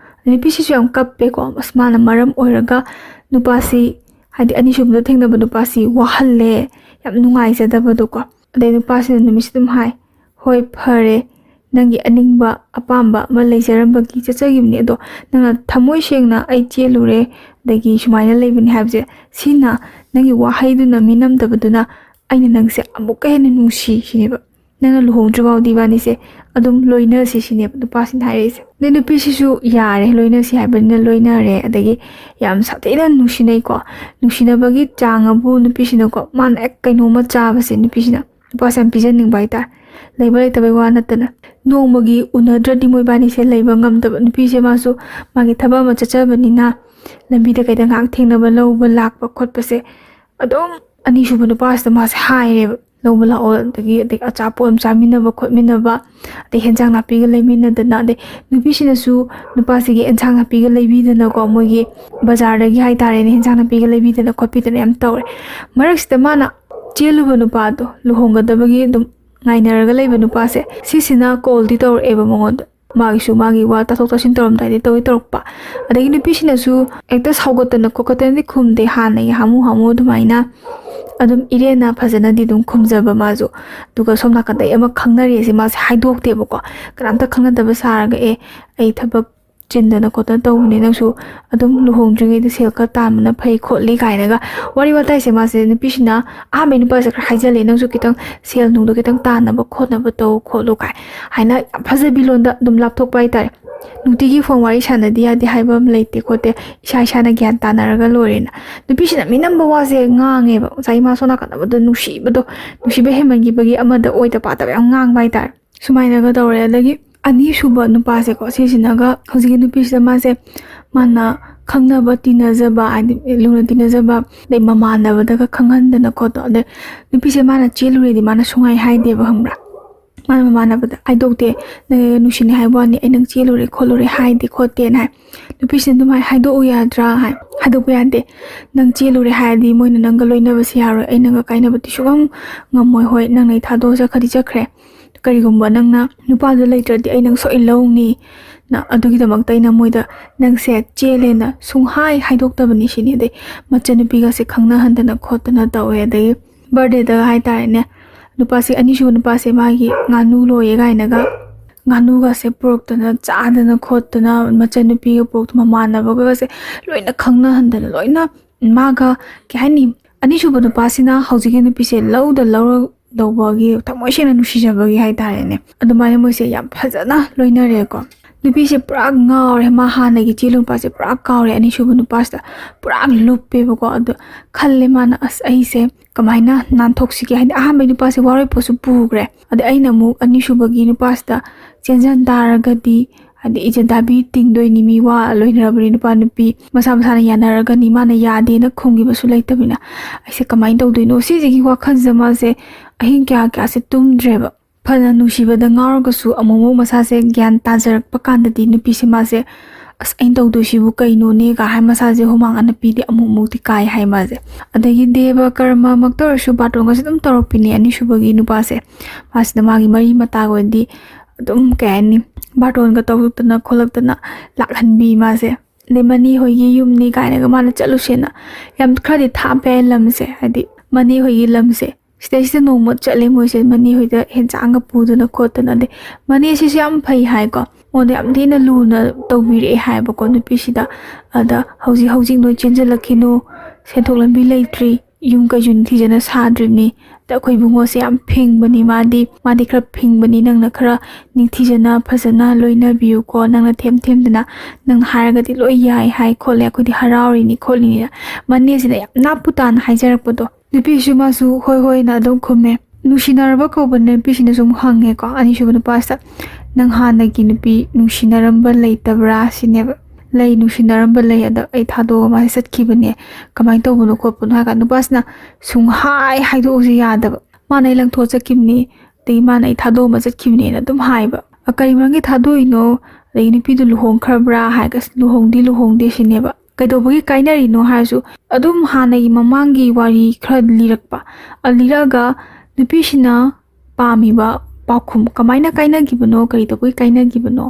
S1: ꯅꯨꯄꯤꯁꯤꯁꯨ ꯌꯥꯝ ꯀꯞꯄꯦꯀꯣ ꯑꯁ ꯃꯥꯅ ꯃꯔꯝ ꯑꯣꯏꯔꯒ ꯅꯨꯄꯥꯁꯤ ꯍꯥꯏꯗꯤ ꯑꯅꯤꯁꯨꯕꯗ ꯊꯦꯡꯅꯕ ꯅꯨꯄꯥꯁꯤ ꯋꯥꯍꯜꯂꯦ ꯌꯥꯝ ꯅꯨꯡꯉꯥꯏꯖꯗꯕꯗꯣꯀꯣ ꯑꯗꯩ ꯅꯨꯄꯥꯁꯤꯅ ꯅꯨꯃꯤꯠꯁꯤ ꯑꯗꯨꯝ ꯍꯥꯏ ꯍꯣꯏ ꯐꯔꯦ ꯅꯪꯒꯤ ꯑꯅꯤꯡꯕ ꯑꯄꯥꯝꯕ ꯑꯃ ꯂꯩꯖꯔꯝꯕꯒꯤ ꯆꯠꯆꯈꯤꯕꯅꯤ ꯑꯗꯣ ꯅꯪꯅ ꯊꯃꯣꯏ ꯁꯦꯡꯅ ꯑꯩ ꯆꯦꯜꯂꯨꯔꯦ ꯑꯗꯒꯤ ꯁꯨꯃꯥꯏꯅ ꯂꯩꯕꯅꯤ ꯍꯥꯏꯕꯁꯦ ꯁꯤꯅ ꯅꯪꯒꯤ ꯋꯥꯍꯩꯗꯨꯅ ꯃꯤꯅꯝꯗꯕꯗꯨꯅ ꯑꯩꯅ ꯅꯪꯁꯦ ꯑꯃꯨꯛꯀ ꯍꯦꯟꯅ ꯅꯨꯡꯁꯤ ꯁꯤꯅꯦꯕ ꯅꯪꯅ ꯂꯨꯍꯣꯡꯗ꯭ꯔꯤꯐꯥꯎꯗꯤ ꯏꯕꯥꯅꯤꯁꯦ ꯑꯗꯨꯝ ꯂꯣꯏꯅꯁꯤ ꯁꯤꯅꯦꯕ ꯅꯨꯄꯥꯁꯤꯅ ꯍꯥꯏꯔꯛꯏꯁꯦ ꯑꯗꯩ ꯅꯨꯄꯤꯁꯤꯁꯨ ꯌꯥꯔꯦ ꯂꯣꯏꯅꯁꯤ ꯍꯥꯏꯕꯅꯤꯅ ꯂꯣꯏꯅꯔꯦ ꯑꯗꯒꯤ ꯌꯥꯝ ꯁꯥꯊꯤꯅ ꯅꯨꯡꯁꯤꯅꯩꯀꯣ ꯅꯨꯡꯁꯤꯅꯕꯒꯤ ꯆꯥꯡ ꯑꯕꯨ ꯅꯨꯄꯤꯁꯤꯅꯀꯣ ꯃꯥꯅ ꯀꯩꯅꯣꯝꯃ ꯆꯥꯕꯁꯦ ꯅꯨꯄꯤꯁꯤꯅ ꯅꯨꯄꯥꯁꯦ ꯌꯥꯝ ꯄꯤꯖꯅꯤꯡꯕ ꯍꯥꯏꯇꯥꯔꯦ ꯂꯩꯕ ꯂꯩꯇꯕꯩ ꯋꯥ ꯅꯠꯇꯅ ꯅꯣꯡꯃꯒꯤ ꯎꯅꯗ꯭ꯔꯗꯤ ꯃꯣꯏꯕꯥꯅꯤꯁꯦ ꯂꯩꯕ ꯉꯝꯗꯕ ꯅꯨꯄꯤꯁꯦ ꯃꯥꯁꯨ ꯃꯥꯒꯤ ꯊꯕꯛ ꯑꯃ ꯆꯠꯆꯕꯅꯤꯅ ꯂꯝꯕꯤꯗ ꯀꯩꯗ ꯉꯥꯏꯍꯥꯛ ꯊꯦꯡꯅꯕ ꯂꯧꯕ ꯂꯥꯛꯄ ꯈꯣꯠꯄꯁꯦ ꯑꯗꯨꯝ ꯑꯅꯤꯁꯨꯕ ꯅꯨꯄꯥꯁꯤꯗ ꯃꯥꯁꯦ ꯍꯥꯏꯔꯦꯕ ꯂꯧꯕ ꯂꯥꯛꯑꯣ ꯑꯗꯒꯤ ꯑꯆꯥꯄꯣꯠ ꯑꯃ ꯆꯥꯃꯤꯟꯅꯕ ꯈꯣꯠꯃꯤꯟꯅꯕ ꯑꯗꯩ ꯍꯦꯟꯖꯥꯡ ꯅꯥꯄꯤꯒ ꯂꯩꯃꯤꯟꯅꯗꯅ ꯑꯗꯩ ꯅꯨꯄꯤꯁꯤꯅꯁꯨ ꯅꯨꯄꯥꯁꯤꯒꯤ ꯑꯦꯟꯁꯥꯡ ꯅꯥꯄꯤꯒ ꯂꯩꯕꯤꯗꯅꯀꯣ ꯃꯣꯏꯒꯤ ꯕꯖꯥꯔꯗꯒꯤ ꯍꯥꯏꯇꯥꯔꯦꯅꯦ ꯍꯦꯟꯖꯥꯡ ꯅꯥꯄꯤꯒ ꯂꯩꯕꯤꯗꯅ ꯈꯣꯠꯄꯤꯗꯅ ꯌꯥꯝ ꯇꯧꯔꯦ ꯃꯔꯛꯁꯤꯗ ꯃꯥꯅ ꯆꯦꯜꯂꯨꯕ ꯅꯨꯄꯥꯗꯣ ꯂꯨꯍꯣꯡꯒꯗꯕꯒꯤ ꯑꯗꯨꯝ ꯉꯥꯏꯅꯔꯒ ꯂꯩꯕ ꯅꯨꯄꯥꯁꯦ ꯁꯤꯁꯤꯅ ꯀꯣꯜꯗꯤ ꯇꯧꯔꯛꯑꯦꯕ ꯃꯉꯣꯟꯗ ꯃꯥꯒꯤꯁꯨ ꯃꯥꯒꯤ ꯋꯥ ꯇꯥꯊꯣꯛ ꯇꯥꯁꯤꯟ ꯇꯧꯔꯝꯗꯥꯏꯗꯤ ꯇꯧꯔꯛꯄ ꯑꯗꯒꯤ ꯅꯨꯄꯤꯁꯤꯅꯁꯨ ꯍꯦꯛꯇ ꯁꯥꯎꯒꯠꯇꯅ ꯈꯣꯠꯀꯠꯇꯅꯗꯤ ꯈꯨꯝꯗꯦ ꯍꯥꯟꯅꯒꯤ ꯍꯥꯃꯨ ꯑꯗꯨꯃꯥꯏꯅ ꯑꯗꯨꯝ ꯏꯔꯦꯟꯅ ꯐꯖꯅꯗꯤ ꯑꯗꯨꯝ ꯈꯨꯝꯖꯕ ꯃꯥꯁꯨ ꯑꯗꯨꯒ ꯁꯣꯝ ꯅꯥꯀꯟꯗ ꯑꯃ ꯈꯪꯅꯔꯤꯁꯦ ꯃꯥꯁꯦ ꯍꯥꯏꯗꯣꯛꯇꯦꯕꯀꯣ ꯀꯅꯥꯝꯇ ꯈꯪꯅꯗꯕ ꯁꯥꯔꯒ ꯑꯩ ꯊꯕꯛ ꯆꯤꯟꯗꯅ ꯈꯣꯠꯇꯅ ꯇꯧꯕꯅꯦ ꯅꯪꯁꯨ ꯑꯗꯨꯝ ꯂꯨꯍꯣꯡꯗ꯭ꯔꯤꯉꯩꯗ ꯁꯦꯜ ꯈꯔ ꯇꯥꯟꯕꯅ ꯐꯩ ꯈꯣꯠꯂꯤ ꯀꯥꯏꯅꯒ ꯋꯥꯔꯤ ꯋꯥꯇꯥꯏꯁꯦ ꯃꯥꯁꯦ ꯅꯨꯄꯤꯁꯤꯅ ꯑꯍꯥꯟꯕꯩ ꯅꯨꯄꯥꯁꯦ ꯈꯔ ꯍꯥꯏꯖꯜꯂꯦ ꯅꯪꯁꯨ ꯈꯤꯇꯪ ꯁꯦꯜ ꯅꯨꯡꯗꯣ ꯈꯤꯇꯪ ꯇꯥꯟꯅꯕ ꯈꯣꯠꯅꯕ ꯇꯧ ꯈꯣꯠꯂꯨ ꯀꯥꯏ ꯍꯥꯏꯅ ꯌꯥꯝ ꯐꯖꯕꯤ ꯂꯣꯟꯗ ꯑꯗꯨꯝ ꯂꯥꯞꯊꯣꯛꯄ ꯍꯥꯏꯇꯥꯔꯦ ꯅꯨꯡꯇꯤꯒꯤ ꯐꯣꯟ ꯋꯥꯔꯤ ꯁꯥꯟꯅꯗꯤ ꯌꯥꯗꯦ ꯍꯥꯏꯕ ꯑꯃ ꯂꯩꯇꯦ ꯈꯣꯠꯇꯦ ꯏꯁꯥꯅ ꯒ꯭ꯌꯥꯟ ꯇꯥꯅꯔꯒ ꯂꯣꯏꯔꯦꯅ ꯅꯨꯄꯤꯁꯤꯅ ꯃꯤꯅꯝꯕ ꯋꯥꯁꯦ ꯉꯥꯡꯉꯦꯕ ꯉꯁꯥꯏ ꯃꯥ ꯁꯣꯝ ꯅꯥꯀꯟꯗ ꯅꯨꯡꯁꯤꯕ ꯍꯦꯟꯃꯟꯈꯤꯕꯒꯤ ꯑꯃꯗ ꯑꯣꯏꯗ ꯄꯥꯗꯕ ꯌꯥꯝ ꯉꯥꯡꯕ ꯍꯥꯏꯇꯥꯔꯦ ꯁꯨꯃꯥꯏꯅꯒ ꯇꯧꯔꯦ ꯑꯗꯒꯤ ꯑꯅꯤꯁꯨꯕ ꯅꯨꯄꯥꯁꯦꯀꯣ ꯁꯤꯁꯤꯅꯒ ꯍꯧꯖꯤꯛꯀꯤ ꯅꯨꯄꯤꯁꯤꯗ ꯃꯥꯅ ꯈꯪꯅꯕ ꯇꯤꯟꯅꯖꯕ ꯍꯥꯏꯗꯤ ꯂꯨꯅ ꯇꯤꯟꯅꯖꯕ ꯑꯗꯩ ꯃꯃꯥꯟꯅꯕꯗꯒ ꯈꯪꯍꯟꯗꯅ ꯈꯣꯠꯇꯣ ꯑꯗꯩ ꯅꯨꯄꯤꯁꯦ ꯃꯥꯅ ꯆꯦꯜꯂꯨꯔꯦꯗꯤ ꯃꯥꯅ ꯁꯨꯡꯍꯥꯏ ꯍꯥꯏꯗꯦꯕ ꯈꯪꯕ꯭ꯔꯥ ꯃꯥꯅ ꯃꯃꯥꯟꯅꯕꯗ ꯍꯥꯏꯗꯣꯛꯇꯦ ꯅꯨꯡꯁꯤꯅꯦ ꯍꯥꯏꯕ ꯋꯥꯅꯤ ꯑꯩ ꯅꯪ ꯆꯦꯜꯂꯨꯔꯦ ꯈꯣꯠꯂꯨꯔꯦ ꯍꯥꯏꯗꯦ ꯈꯣꯠꯇꯦꯅ ꯍꯥꯏ ꯅꯨꯄꯤꯁꯤꯅ ꯑꯗꯨꯃꯥꯏꯅ ꯍꯥꯏꯗꯣꯛꯎ ꯌꯥꯗ꯭ꯔꯥ ꯍꯥꯏ ꯍꯥꯏꯗꯣꯛꯄ ꯌꯥꯗꯦ ꯅꯪ ꯆꯦꯜꯂꯨꯔꯦ ꯍꯥꯏꯔꯗꯤ ꯃꯣꯏꯅ ꯅꯪꯒ ꯂꯣꯏꯅꯕꯁꯤ ꯌꯥꯔꯣꯏ ꯑꯩ ꯅꯪꯒ ꯀꯥꯏꯅꯕꯗꯤ ꯁꯨꯡꯉꯝ ꯉꯝꯃꯣꯏ ꯍꯣꯏ ꯅꯪꯅ ꯑꯩ ꯊꯥꯗꯣꯛꯑ ꯆꯠꯈ꯭ꯔꯗꯤ ꯆꯠꯈ꯭ꯔꯦ ꯀꯔꯤꯒꯨꯝꯕ ꯅꯪꯅ ꯅꯨꯄꯥꯗꯨ ꯂꯩꯇ꯭ꯔꯗꯤ ꯑꯩ ꯅꯪ ꯁꯣꯏ ꯂꯧꯅꯤ ꯑꯗꯨꯒꯤꯗꯃꯛꯇ ꯑꯩꯅ ꯃꯣꯏꯗ ꯅꯪꯁꯦ ꯆꯦꯜꯂꯦꯅ ꯁꯨꯡꯍꯥꯏ ꯍꯥꯏꯗꯣꯛꯇꯕꯅꯤ ꯁꯤꯅꯤ ꯑꯗꯩ ꯃꯆꯟꯅꯨꯄꯤꯒꯁꯦ ꯈꯪꯅꯍꯟꯗꯅ ꯈꯣꯠꯇꯅ ꯇꯧꯋꯦ ꯑꯗꯒꯤ ꯕꯥꯔꯗꯦꯗ ꯍꯥꯏꯇꯥꯔꯦꯅꯦ ꯅꯨꯄꯥꯁꯦ ꯑꯅꯤꯁꯨꯕ ꯅꯨꯄꯥꯁꯦ ꯃꯥꯒꯤ ꯉꯥꯅꯨ ꯂꯣꯏꯌꯦ ꯀꯥꯏꯅꯒ ꯉꯥꯅꯨꯒꯁꯦ ꯄꯨꯔꯛꯇꯅ ꯆꯥꯗꯅ ꯈꯣꯠꯇꯅ ꯃꯆꯟꯅꯨꯄꯤꯒ ꯄꯨꯔꯛꯇꯅ ꯃꯃꯥꯟꯅꯕꯒꯁꯦ ꯂꯣꯏꯅ ꯈꯪꯅꯍꯟꯗꯅ ꯂꯣꯏꯅ ꯃꯥꯒ ꯀꯩ ꯍꯥꯏꯅꯤ ꯑꯅꯤꯁꯨꯕ ꯅꯨꯄꯥꯁꯤꯅ ꯍꯧꯖꯤꯛꯀꯤ ꯅꯨꯄꯤꯁꯦ ꯂꯧꯗꯧꯕꯒꯤ ꯊꯃꯣꯏ ꯁꯦꯡꯅ ꯅꯨꯡꯁꯤꯖꯕꯒꯤ ꯍꯥꯏꯇꯥꯔꯦꯅꯦ ꯑꯗꯨꯃꯥꯏꯅ ꯃꯣꯏꯁꯦ ꯌꯥꯝ ꯐꯖꯅ ꯂꯣꯏꯅꯔꯦꯀꯣ ꯅꯨꯄꯤꯁꯦ ꯄꯨꯔꯥ ꯉꯥꯎꯔꯦ ꯃꯥ ꯍꯥꯟꯅꯒꯤ ꯆꯦꯜꯂꯨ ꯅꯨꯄꯥꯁꯦ ꯄꯨꯔꯥ ꯀꯥꯎꯔꯦ ꯑꯅꯤꯁꯨꯕ ꯅꯨꯄꯥꯁꯤꯗ ꯄꯨꯔꯥ ꯂꯨꯞꯄꯦꯕꯀꯣ ꯑꯗꯣ ꯈꯜꯂꯦ ꯃꯥꯅ ꯑꯁ ꯑꯩꯁꯦ ꯀꯃꯥꯏꯅ ꯅꯥꯟꯊꯣꯛꯁꯤꯒꯦ ꯍꯥꯏꯗꯤ ꯑꯍꯥꯟꯕꯩ ꯅꯨꯄꯥꯁꯦ ꯋꯥꯔꯣꯏꯄꯣꯠꯁꯨ ꯄꯨꯈ꯭ꯔꯦ ꯑꯗꯩ ꯑꯩꯅ ꯑꯃꯨꯛ ꯑꯅꯤꯁꯨꯕꯒꯤ ꯅꯨꯄꯥꯁꯤꯗ ꯆꯦꯟꯖꯟ ꯇꯥꯔꯒꯗꯤ ꯍꯥꯏꯗꯤ ꯏꯖꯠ ꯗꯥꯕꯤ ꯇꯤꯡꯗꯣꯏꯅꯤ ꯃꯤ ꯋꯥ ꯂꯣꯏꯅꯔꯕꯅꯤ ꯅꯨꯄꯥ ꯅꯨꯄꯤ ꯃꯁꯥꯅ ꯌꯥꯅꯔꯒꯅꯤ ꯃꯥꯅ ꯌꯥꯗꯦꯅ ꯈꯨꯝꯈꯤꯕꯁꯨ ꯂꯩꯇꯕꯅꯤꯅ ꯑꯩꯁꯦ ꯀꯃꯥꯏꯅ ꯇꯧꯗꯣꯏꯅꯣ ꯁꯤꯁꯤꯒꯤ ꯋꯥꯈꯜꯁꯦ ꯃꯥꯁꯦ ꯑꯍꯤꯡ ꯀꯌꯥꯁꯦ ꯇꯨꯝꯗ꯭ꯔꯦꯕ ꯐꯅ ꯅꯨꯡꯁꯤꯕꯗ ꯉꯥꯎꯔꯒꯁꯨ ꯑꯃꯨꯛ ꯃꯁꯥꯁꯦ ꯒ꯭ꯌꯥꯟ ꯇꯥꯖꯔꯛꯄ ꯀꯥꯟꯗꯗꯤ ꯅꯨꯄꯤꯁꯦ ꯃꯥꯁꯦ ꯑꯁ ꯑꯩꯅ ꯇꯧꯗꯣꯏꯁꯤꯕꯨ ꯀꯩꯅꯣꯅꯦ ꯍꯥꯏ ꯃꯁꯥꯁꯦ ꯍꯨꯃꯥꯡ ꯑꯅꯞꯄꯤꯗꯤ ꯑꯃꯨꯛꯇꯤ ꯀꯥꯏ ꯍꯥꯏ ꯃꯥꯁꯦ ꯑꯗꯒꯤ ꯗꯦꯕ ꯀꯔꯃ ꯃꯛꯇ ꯑꯣꯏꯔꯁꯨ ꯕꯥꯇꯣꯟꯒꯁꯦ ꯑꯗꯨꯝ ꯇꯧꯔꯛꯄꯤꯅꯦ ꯑꯅꯤꯁꯨꯕꯒꯤ ꯅꯨꯄꯥꯁꯦ ꯃꯥꯁꯤꯅ ꯃꯥꯒꯤ ꯃꯔꯤ ꯃꯇꯥꯒ ꯑꯣꯏꯗꯤ ꯑꯗꯨꯝ ꯀꯩ ꯍꯥꯏꯅꯤ ꯕꯥꯇꯣꯟꯒ ꯇꯧꯔꯛꯇꯅ ꯈꯣꯠꯂꯛꯇꯅ ꯂꯥꯛꯍꯟꯕꯤ ꯃꯥꯁꯦ ꯑꯗꯩ ꯃꯅꯤ ꯍꯣꯏꯒꯤ ꯌꯨꯝꯅꯤ ꯀꯥꯏꯅꯒ ꯃꯥꯅ ꯆꯠꯂꯨꯁꯦꯅ ꯌꯥꯝ ꯈꯔꯗꯤ ꯊꯥꯞꯄꯦ ꯂꯝꯁꯦ ꯍꯥꯏꯗꯤ ꯃꯅꯤ ꯍꯣꯏꯒꯤ ꯂꯝꯁꯦ ꯁꯤꯗꯩꯁꯤꯗ ꯅꯣꯡꯃ ꯆꯠꯂꯦ ꯃꯣꯏꯁꯦ ꯃꯅꯤ ꯍꯣꯏꯗ ꯍꯦꯟꯖꯥꯡꯒ ꯄꯨꯗꯅ ꯈꯣꯠꯇꯅ ꯑꯗꯩ ꯃꯅꯤ ꯑꯁꯤꯁꯨ ꯌꯥꯝ ꯐꯩ ꯍꯥꯏꯀꯣ ꯃꯉꯣꯟꯗ ꯌꯥꯝ ꯊꯤꯅ ꯂꯨꯅ ꯇꯧꯕꯤꯔꯛꯑꯦ ꯍꯥꯏꯕꯀꯣ ꯅꯨꯄꯤꯁꯤꯗ ꯑꯗ ꯍꯧꯖꯤꯛ ꯅꯣꯏ ꯆꯦꯟꯖꯜꯂꯛꯈꯤꯅꯨ ꯁꯦꯟꯊꯣꯛ ꯂꯝꯕꯤ ꯂꯩꯇ꯭ꯔꯤ ꯌꯨꯝ ꯀꯩꯁꯨ ꯅꯤꯡꯊꯤꯖꯅ ꯁꯥꯗ꯭ꯔꯤꯕꯅꯤ ꯑꯗ ꯑꯩꯈꯣꯏ ꯏꯕꯨꯡꯉꯣꯁꯦ ꯌꯥꯝ ꯐꯤꯡꯕꯅꯤ ꯃꯥꯗꯤ ꯈꯔ ꯐꯤꯡꯕꯅꯤ ꯅꯪꯅꯈꯔ ꯅꯤꯡꯊꯤꯖꯅ ꯐꯖꯅ ꯂꯣꯏꯅꯕꯤꯌꯨꯀꯣ ꯅꯪꯅ ꯊꯦꯝꯗꯅ ꯅꯪꯅ ꯍꯥꯏꯔꯒꯗꯤ ꯂꯣꯏ ꯌꯥꯏ ꯍꯥꯏ ꯈꯣꯠꯂꯦ ꯑꯩꯈꯣꯏꯗꯤ ꯍꯔꯥꯎꯔꯤꯅꯤ ꯈꯣꯠꯂꯤꯅꯤꯅ ꯃꯅꯦꯁꯤꯅ ꯌꯥꯝ ꯅꯥꯞꯄꯨ ꯇꯥꯅ ꯍꯥꯏꯖꯔꯛꯄꯗꯣ ꯅꯨꯄꯤꯁꯨ ꯃꯥꯁꯨ ꯍꯣꯏꯅ ꯑꯗꯨꯝ ꯈꯨꯝꯃꯦ ꯅꯨꯡꯁꯤꯅꯔꯕ ꯀꯧꯕ ꯅꯨꯄꯤꯁꯤꯅꯁꯨ ꯑꯃꯨꯛ ꯍꯪꯉꯦꯀꯣ ꯑꯅꯤꯁꯨꯕ ꯅꯨꯄꯥꯁꯤꯗ ꯅꯪ ꯍꯥꯟꯅꯒꯤ ꯅꯨꯄꯤ ꯅꯨꯡꯁꯤꯅꯔꯝꯕ ꯂꯩꯇꯕ꯭ꯔꯥ ꯁꯤꯅꯦꯕ ꯂꯩ ꯅꯨꯡꯁꯤꯅꯔꯝꯕ ꯂꯩ ꯑꯗ ꯑꯩ ꯊꯥꯗꯣꯛꯑꯒ ꯃꯥꯁꯦ ꯆꯠꯈꯤꯕꯅꯦ ꯀꯃꯥꯏꯅ ꯇꯧꯕꯅꯣ ꯈꯣꯠꯄꯅꯣ ꯍꯥꯏꯔ ꯅꯨꯄꯥꯁꯤꯅ ꯁꯨꯡꯍꯥꯏ ꯍꯥꯏꯗꯣꯛꯎꯁꯨ ꯌꯥꯗꯕ ꯃꯥꯅ ꯑꯩ ꯂꯪꯊꯣꯛꯑ ꯆꯠꯈꯤꯕꯅꯤ ꯑꯗꯒꯤ ꯃꯥꯅ ꯑꯩ ꯊꯥꯗꯣꯛꯑꯃ ꯆꯠꯈꯤꯕꯅꯦꯅ ꯑꯗꯨꯝ ꯍꯥꯏꯕ ꯀꯔꯤ ꯃꯔꯝꯒꯤ ꯊꯥꯗꯣꯛꯏꯅꯣ ꯑꯗꯒꯤ ꯅꯨꯄꯤꯗꯨ ꯂꯨꯍꯣꯡꯈ꯭ꯔꯕ꯭ꯔꯥ ꯍꯥꯏꯔꯒ ꯂꯨꯍꯣꯡꯗꯦ ꯁꯤꯅꯦꯕ ꯀꯩꯗꯧꯕꯒꯤ ꯀꯥꯏꯅꯔꯤꯅꯣ ꯍꯥꯏꯔꯁꯨ ꯑꯗꯨꯝ ꯍꯥꯟꯅꯒꯤ ꯃꯃꯥꯡꯒꯤ ꯋꯥꯔꯤ ꯈꯔ ꯂꯤꯔꯛꯑꯒ ꯅꯨꯄꯤꯁꯤꯅ ꯄꯥꯝꯃꯤꯕ पाखुम कमाइना काइनागिबनो करी तो कोई काइनागिबनो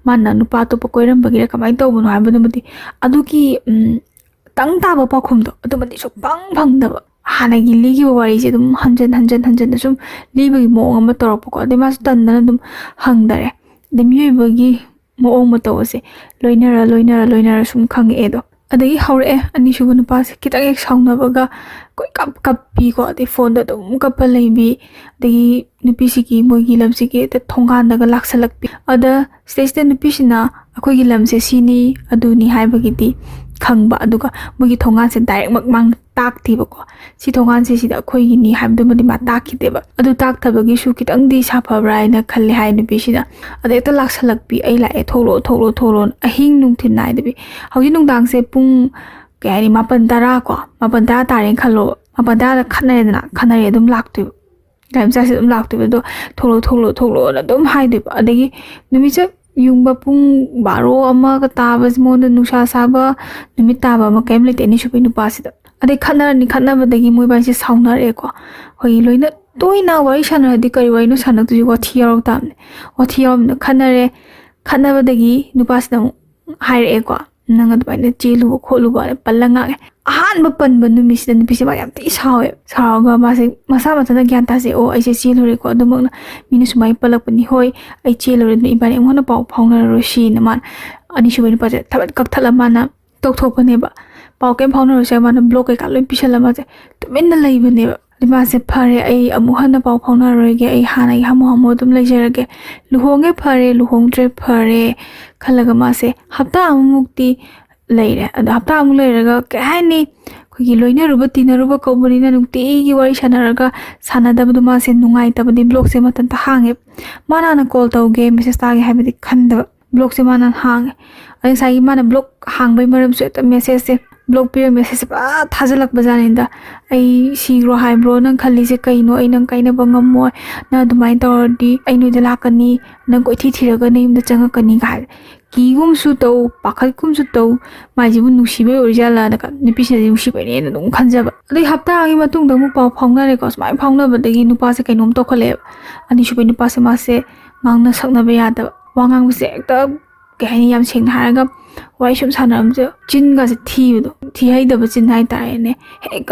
S1: माना नुपा तो कोइरमबगिरा कमाइ तौबनो हाबदुमति अदुकी तंग ताबा पाखुमदो अदुमति सो पंग भंगदबा हानागी लिगी वारी से तुम हंजन सुम लीबगी मोंग अमा तोरपको अदे मास तंदना तुम हंगदरे दे मियोइबगी मोंग मतोसे लोइनरा सुम खंगेदो अदगी हौरे अनिसुबु नुपासे खितंग एक साउनबगा कोई कप्पी को अदे फोन द तुम कप्पा लेबी दगी नुपिसिकी मोगी लमसिके ते थोंगानदगा लाक्सलकपी अदा स्टेज ते नुपिसिना अखोगी लमसे सिनी अदुनी हाइबगिदी खंगबा अदुगा मोगी थोंगान से डायरेक्ट मकमांग ताकथिबको सि थोंगान से सिदा अखोगी नि हाइबदुमदि मा ताकखिदेबा अदु ताकथबगी सु खितंगदि साफबरायना खल्ले हाइ नुपिसिदा अदे त लाक्सलकपी ऐ लाए थोलो अहिंग नुंथिन नाइदबि हौजि नुंदांग से पुंग कयानि मापन तारा को मापन तारा तारें खल्लो मापन तारा खनरेदना खनरे अदुम लाक्तु गाइमचासे अदुम लाक्तु दो थोलो ना अदुम हाइदबि अदगी नुमिचा युंगबा पुंग बारो अमा का ताबस मोन नुसा साबा नुमित ताबा मा कैम लेते नि सुपि नुपासिदा अदे खनबदगी मोइबासे साउनरे को होई लोइना तोइना वारि सानरदि करि वाइनो सानक तुजि वाथि यारौ तामने वाथि यारौ खनरे खनबदगी नुपासिदा हाइरे को नंग अदबाइना चेलु खोलुबा पल्लंगा अहान पनब नुमिसिदा नुपिसे बा यामति सावे सावगा मासे मसा मथना ज्ञान तासे ओ ऐसे चेलुरे को अदमगना मिनु सुमाइ पलकपनि होय ऐ चेलुरे न इबाने मोना पाउ फाउनर रोशी न मान अनिसुबनि पाजे थबत कक्थला माना तोकथोकनेबा पाउ केम फाउनर रोसे माना ब्लॉक के कालोइ पिसला माजे तुमिन लैबनेबा दिमासे फरे ऐ अमुहना पाउ फाउनर रोगे ऐ हानाइ हमो तुम लैजरगे लुहोंगे फरे लुहोंग्रे फरे खलगा मासे हप्ता अमुक्ति लेरे अद हप्ता अमु लेरगा कहनी खोगी लोइनरुबा तिनरुबा कौबरिना नुक्तिगी वारि सानरगा सानदबदु मासे नुंगाइ तबदि ब्लॉक से मतन ता हांगे माना न कॉल तौगे मेसेज तागे हाइबदि खंदब ब्लॉक से माना हांगे अदि सागी माना ब्लॉक हांगबै मरम से त मेसेज से ब्लॉक पे मेसेज बा थाजलक बजानिंदा ऐ सिग्रो हाइब्रो नंग खल्ली से कइनो ऐ नंग काइना बंगमो ना दुमाइ तौरदि ऐ नुइदा लाकनी नंग कोइथि थिरगा नेमदा चंगकनी गाय किगुमसु तौ पाखलकुमसु तौ माजिबु नुसिबे ओरिजाला नका निपिसे नुसिबे ने नुम खंजबा अदि हप्ता आगी मतुंग दमु पाउ फाउनरे को स्माइ फाउनबदगी नुपासे कइनोम तोखले अनिसुबे नुपासे मासे ngang na sakna ba yada wangang se ekta कहनी याम सेंग हारगा वाई सुम सानरम जो चिन गा से थी हाई दब चिन हाई तारे ने हेक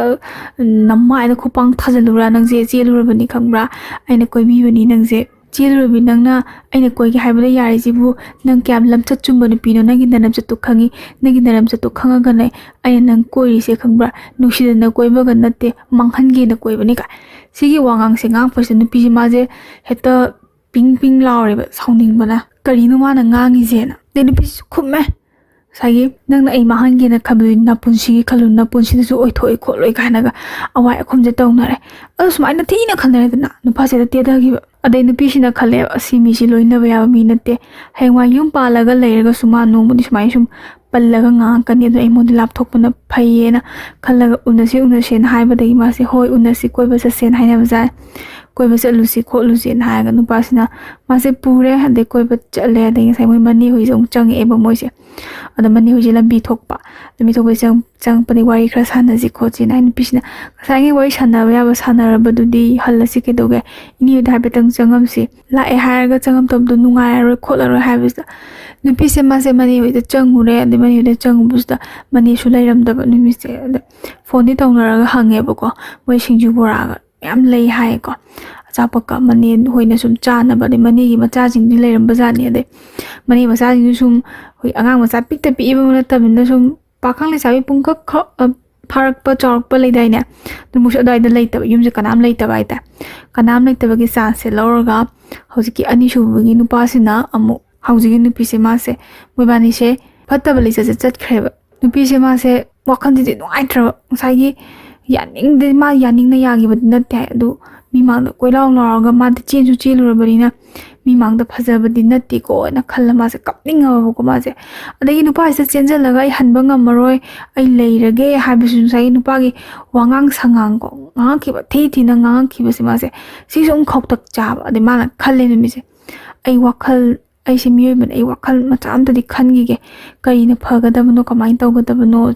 S1: नम्मा आइना खुपांग थाजलुरा नंग जे चेलुरबनी खंगब्रा आइना कोइबिबनी नंग जे चेलुरबि नंगना आइना कोइगे हाइबदा यारे जिबु नंग क्याम लमचत चुम्बन पिनो नंगी नरम चतु खंगी नंगी नरम चतु खंगा गने आइना नंग कोइरि से खंगब्रा नुसिदना कोइबगा नते मंगहनगे न कोइबनी का सिगी वांगांग से ngang फसे नुपि माजे हेता पिंग पिंग लाउरेबा साउंडिंग बना करिनो माना ngangi जेना देनि पिस खुमे सागी नंगना ऐ माहंगे न खबि न पुंसी खलु न पुंसी सु ओइथोइ खोलोइ कानागा अवाइ अखुमजे तौनरे असुमाइना थिना खनरेदना नुपासे तेदागी अदै नुपिसिना खले असिमी सि लोइनबा याबा मी नते हेंवा युम पालागा लेरगा सुमा नोमुनि सुमाइ सुम पल्लगा ngang अदो एमोदि लापथोकपना फैयेना खलगा उनसे हाइबदगी मासे होय उनसी कोइबा सेन हाइना बजा कोइबा चलुसी खोलुसी नायगा नुपासिना मासे पुरे हदे कोइबा चले अदे साइ मोइ मनी हुइ जंग चंग एबा मोइसे अद मनी हुइ लंबी थोकपा लंबी थोकबा चंग पनि वारि खरा सानजि खोजि नाइ नुपिसिना साइ वारि सानबा याबा सानरबदुदि हल्लसि केदोगे इनि धाबेतंग चंगमसि लाए हायगा चंगम तबदु नुंगायरो खोलरो हाबिसदा नुपिसे मासे मनी हुइ चंगुरे अदे मनी हुइ चंगबुसदा मनी सु लैरमदबा नुमिसे फोनदि तौनरगा हंगेबको मोइ सिंजु बोरागा याम लई हाय को अचापका money होइना sum चानबदे money gi macha jing di leiram bazani ade mani macha jing sum hoi angang macha pikta pi iba mona tabinda sum pakhang le sabi pungka pharak pa chawk pa leidai ne dumus adai da leita yum je kanam leita bai ta kanam leita bagi chance se lorga hojiki ani subagi nupa sina amu hojiki nupi se ma se moibani se phatta bali se chat khreba nupi se ma se wakhan di nuai thra sai gi yaning de ma yaning na yagi bad na ta du mi mang da koi law law ma de chen su chelu bari na mi mang da phaja badi na ti ko na khalla ma se kapning ba ko ma se adagi nupa se chenja laga I han banga maroi ai leirage ha bisu sai nupa gi wangang sangang ko nga ki ba thi na nga ki ba se ma se si sum khok tak cha ba de ma na khalle ni mi se ai wakhal ai se mi ban ai wakhal ma cham ta di khan gi ge kai na phaga da bano kamai taw ga da bano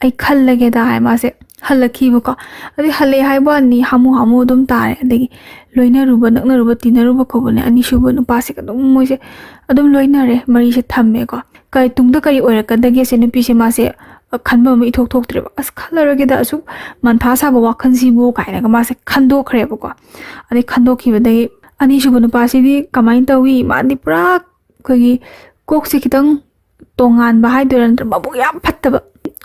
S1: ai khal lage da ai ma se halakibako adi hale haiba ni hamu dum tare adagi loinaruba naknaruba tinaruba kobane ani suba nupa se kadum moise adum loinare mari se thamme ko kai tungda kari oirakadage se nupi se ma se khanba mi thok thok tre as khalarage da asu mantha sa ba wakhan si bo kaina ga ma se khando khre bako adi khando khibadagi ani suba nupa se di kamain tawi ma di pura kogi kok se kitang tongan ba haidoran mabu yam phattaba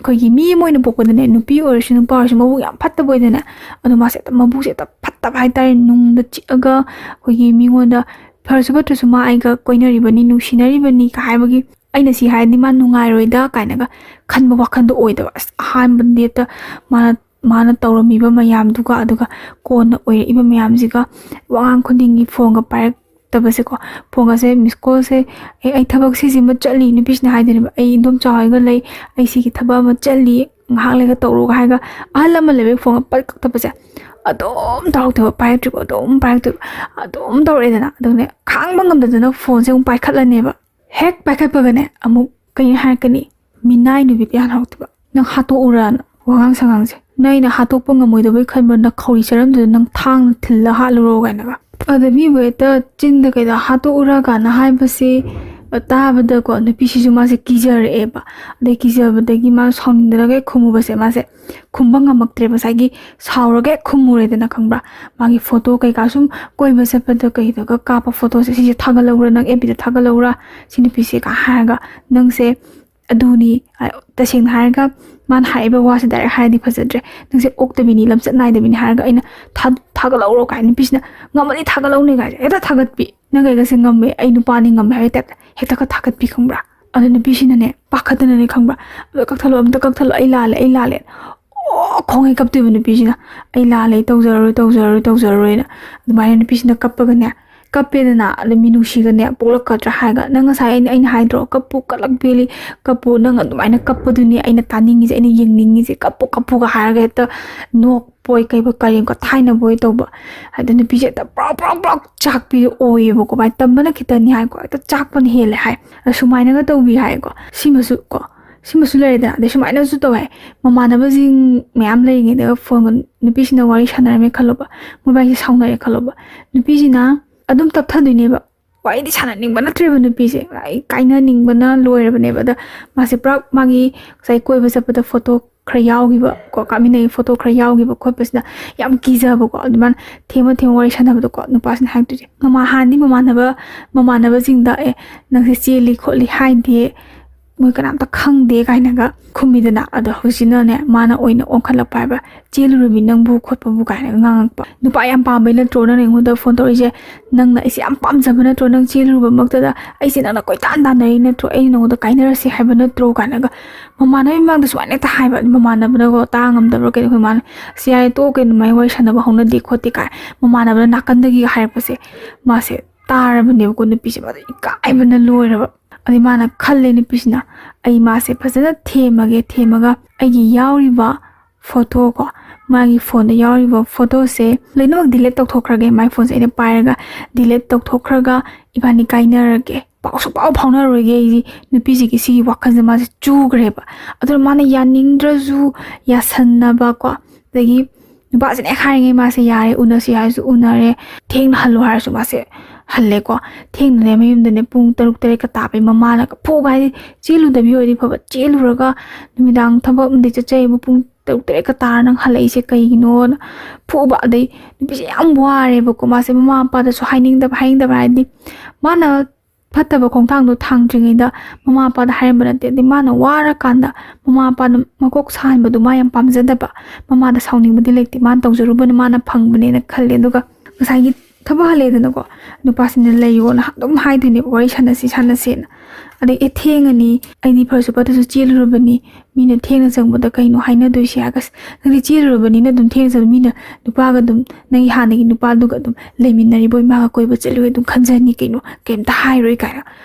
S1: kogi mi moina pokodane nupi orisu nupa orisu mabu yam phattaba oidana adu ma se mabu se ta phattaba haitare nung da chiga kogi mi ngonda farsuba to suma ai ga koinari bani nusinari bani ka haibagi aina si haini ma nungai roida kaina ga khanba wakhan do oida han bande ta mana tawrami ba mayam duga aduga kona oire iba mayam jiga wangang khundingi phone ga parak tabase ko phone se miss call se ai thabak si jima chali ni bisna haidene ai dom chawai ga lei ai si ki thaba ma chali ngahak le ga tawro ga haiga ahala ma lebe phone pat tabase adom taw taw pai tri adom pai tu adom tawre dana adone khang bangam dana phone se ung pai khatlane ba hek pai khat ba ne amu kai ha kani minai nu bi pian hawtba nang hato uran wangang sangang se nai na hato panga moi da bai khanba na khori charam de nang thang thilla haluro ga na ga adabi weta chinda kai da hato ura ga na hai base tabada ko nupi si juma se kijar eba de kijar badagi ma saundra ge khumu base ma se khumbanga maktre basagi saura ge khumure de na khangbra magi photo kai ka sum koi base pada kai da ka pa photo se si thagalaura nang ebi da thagalaura sini pi se ka ha ga nang se aduni ta sing har ga man haiba wa se direct hai di phajadre nang se ok de bini lam chat nai de bini har ga ina thagalauro ka ni pisna ngamali thagalau ne ga eta thagat pi nang ga se ngam ai nu pa ni ngam hai ta hekta ka thagat pi khambra adu ni pisina ne pakhatana ne khambra ka thalo am ta ka thalo ai lale o khong ai kap tu ni pisina ai lale tawzaro na mai ni pisina kap ga ne kapena le minushi ga ne polak ka tra ha ga nang sai ai hydro kapu kalak beli kapu nang aina kapu duni aina taningi je aina yengningi je kapu ga ha ga ta nok poi kai ba karim ka thaina boy to ba adani pije ta pro chak pi oi bo ko bai tambana khitani hai ko ta chak pan hele hai sumaina ga to bi hai ko simasu le da de sumaina su to hai mamana ba jing myam le ngi da phone nupi sina wari sanara me khaloba mobile ji sauna re khaloba nupi sina adum tap thadune ba wai di sana ning bana tre banu pi se ai kaina ning bana loira bane ba da ma se prak magi sai koi ba sa photo khra yaw gi ba ko kami nei photo khra yaw gi ba khoi pasna yam kiza ba ko adman thema wari sana ba ko nu pasin hang tu je mama handi mama na ba jing da e nang se cheli kholi hai de moi kanam ta khang de kaina ga khumi dana ado hosina ne mana oina onkhala pai ba chelu rubi nang bu khot pa bu kaina ngang pa nu pa yam pa bai la tro na ngu da phone to je nang na isi am pam jaba na tro nang chelu rubi mak da ai sin na koi tan dan nei na tro ai nang da kaina ra si hai ba na tro kaina ga mama na mang da swa ne ta hai ba mama na ba go ta ngam da ro ke ko man si ai to ke mai wai sana ba hona de khoti ka mama na ba nakan da gi hai pa se ma se tar ba ne ko nu pi se ba ka ai ba na loi ra ba ani mana khalle ni pisna ai ma se phajana themaga ai gi yauri ba photo ko magi phone da yauri ba photo se lenak delete tok thokrage my phone se ne pairaga delete tok thokraga ibani kainarage pau phawna roge ji nupi ji ki si wakhan ma se chu gre ba adur mana yaning drazu ya sanna ba ko dagi nupa se ne khai nge ma se yare una si ha su unare theng halu har su ma se halle ko theng ne mayum de ne pung taruk tere ka tapai mama na ka pho bai chelu da bi odi pha chelu raga numidang thaba de chai bu pung taruk tere ka tar nang halai se kai no pho ba dei bi se am ware ba ko ma se mama pa da so haining da bai di mana phattaba khongthang do thang tringai da mama pa da haim ban te di mana wara kanda mama pa da makok san ba du ma yam pamjada ba mama da sauning ba di lekti man tawjaru ban mana phang bane na khalle do ga sai gi thaba hale da ko nu pasin le yo na dum hai du ni wari sana si na ade e theng ani ai ni phar su pa su chil ru bani mina theng na jang ba da kai no hai na do si agas ni chil ru bani na dum theng sa mina nu pa ga dum nai ha ni nu pa du ga dum le min nari boy ma ga koi ba chelu dum khanjani kai no kem ta hai roi kai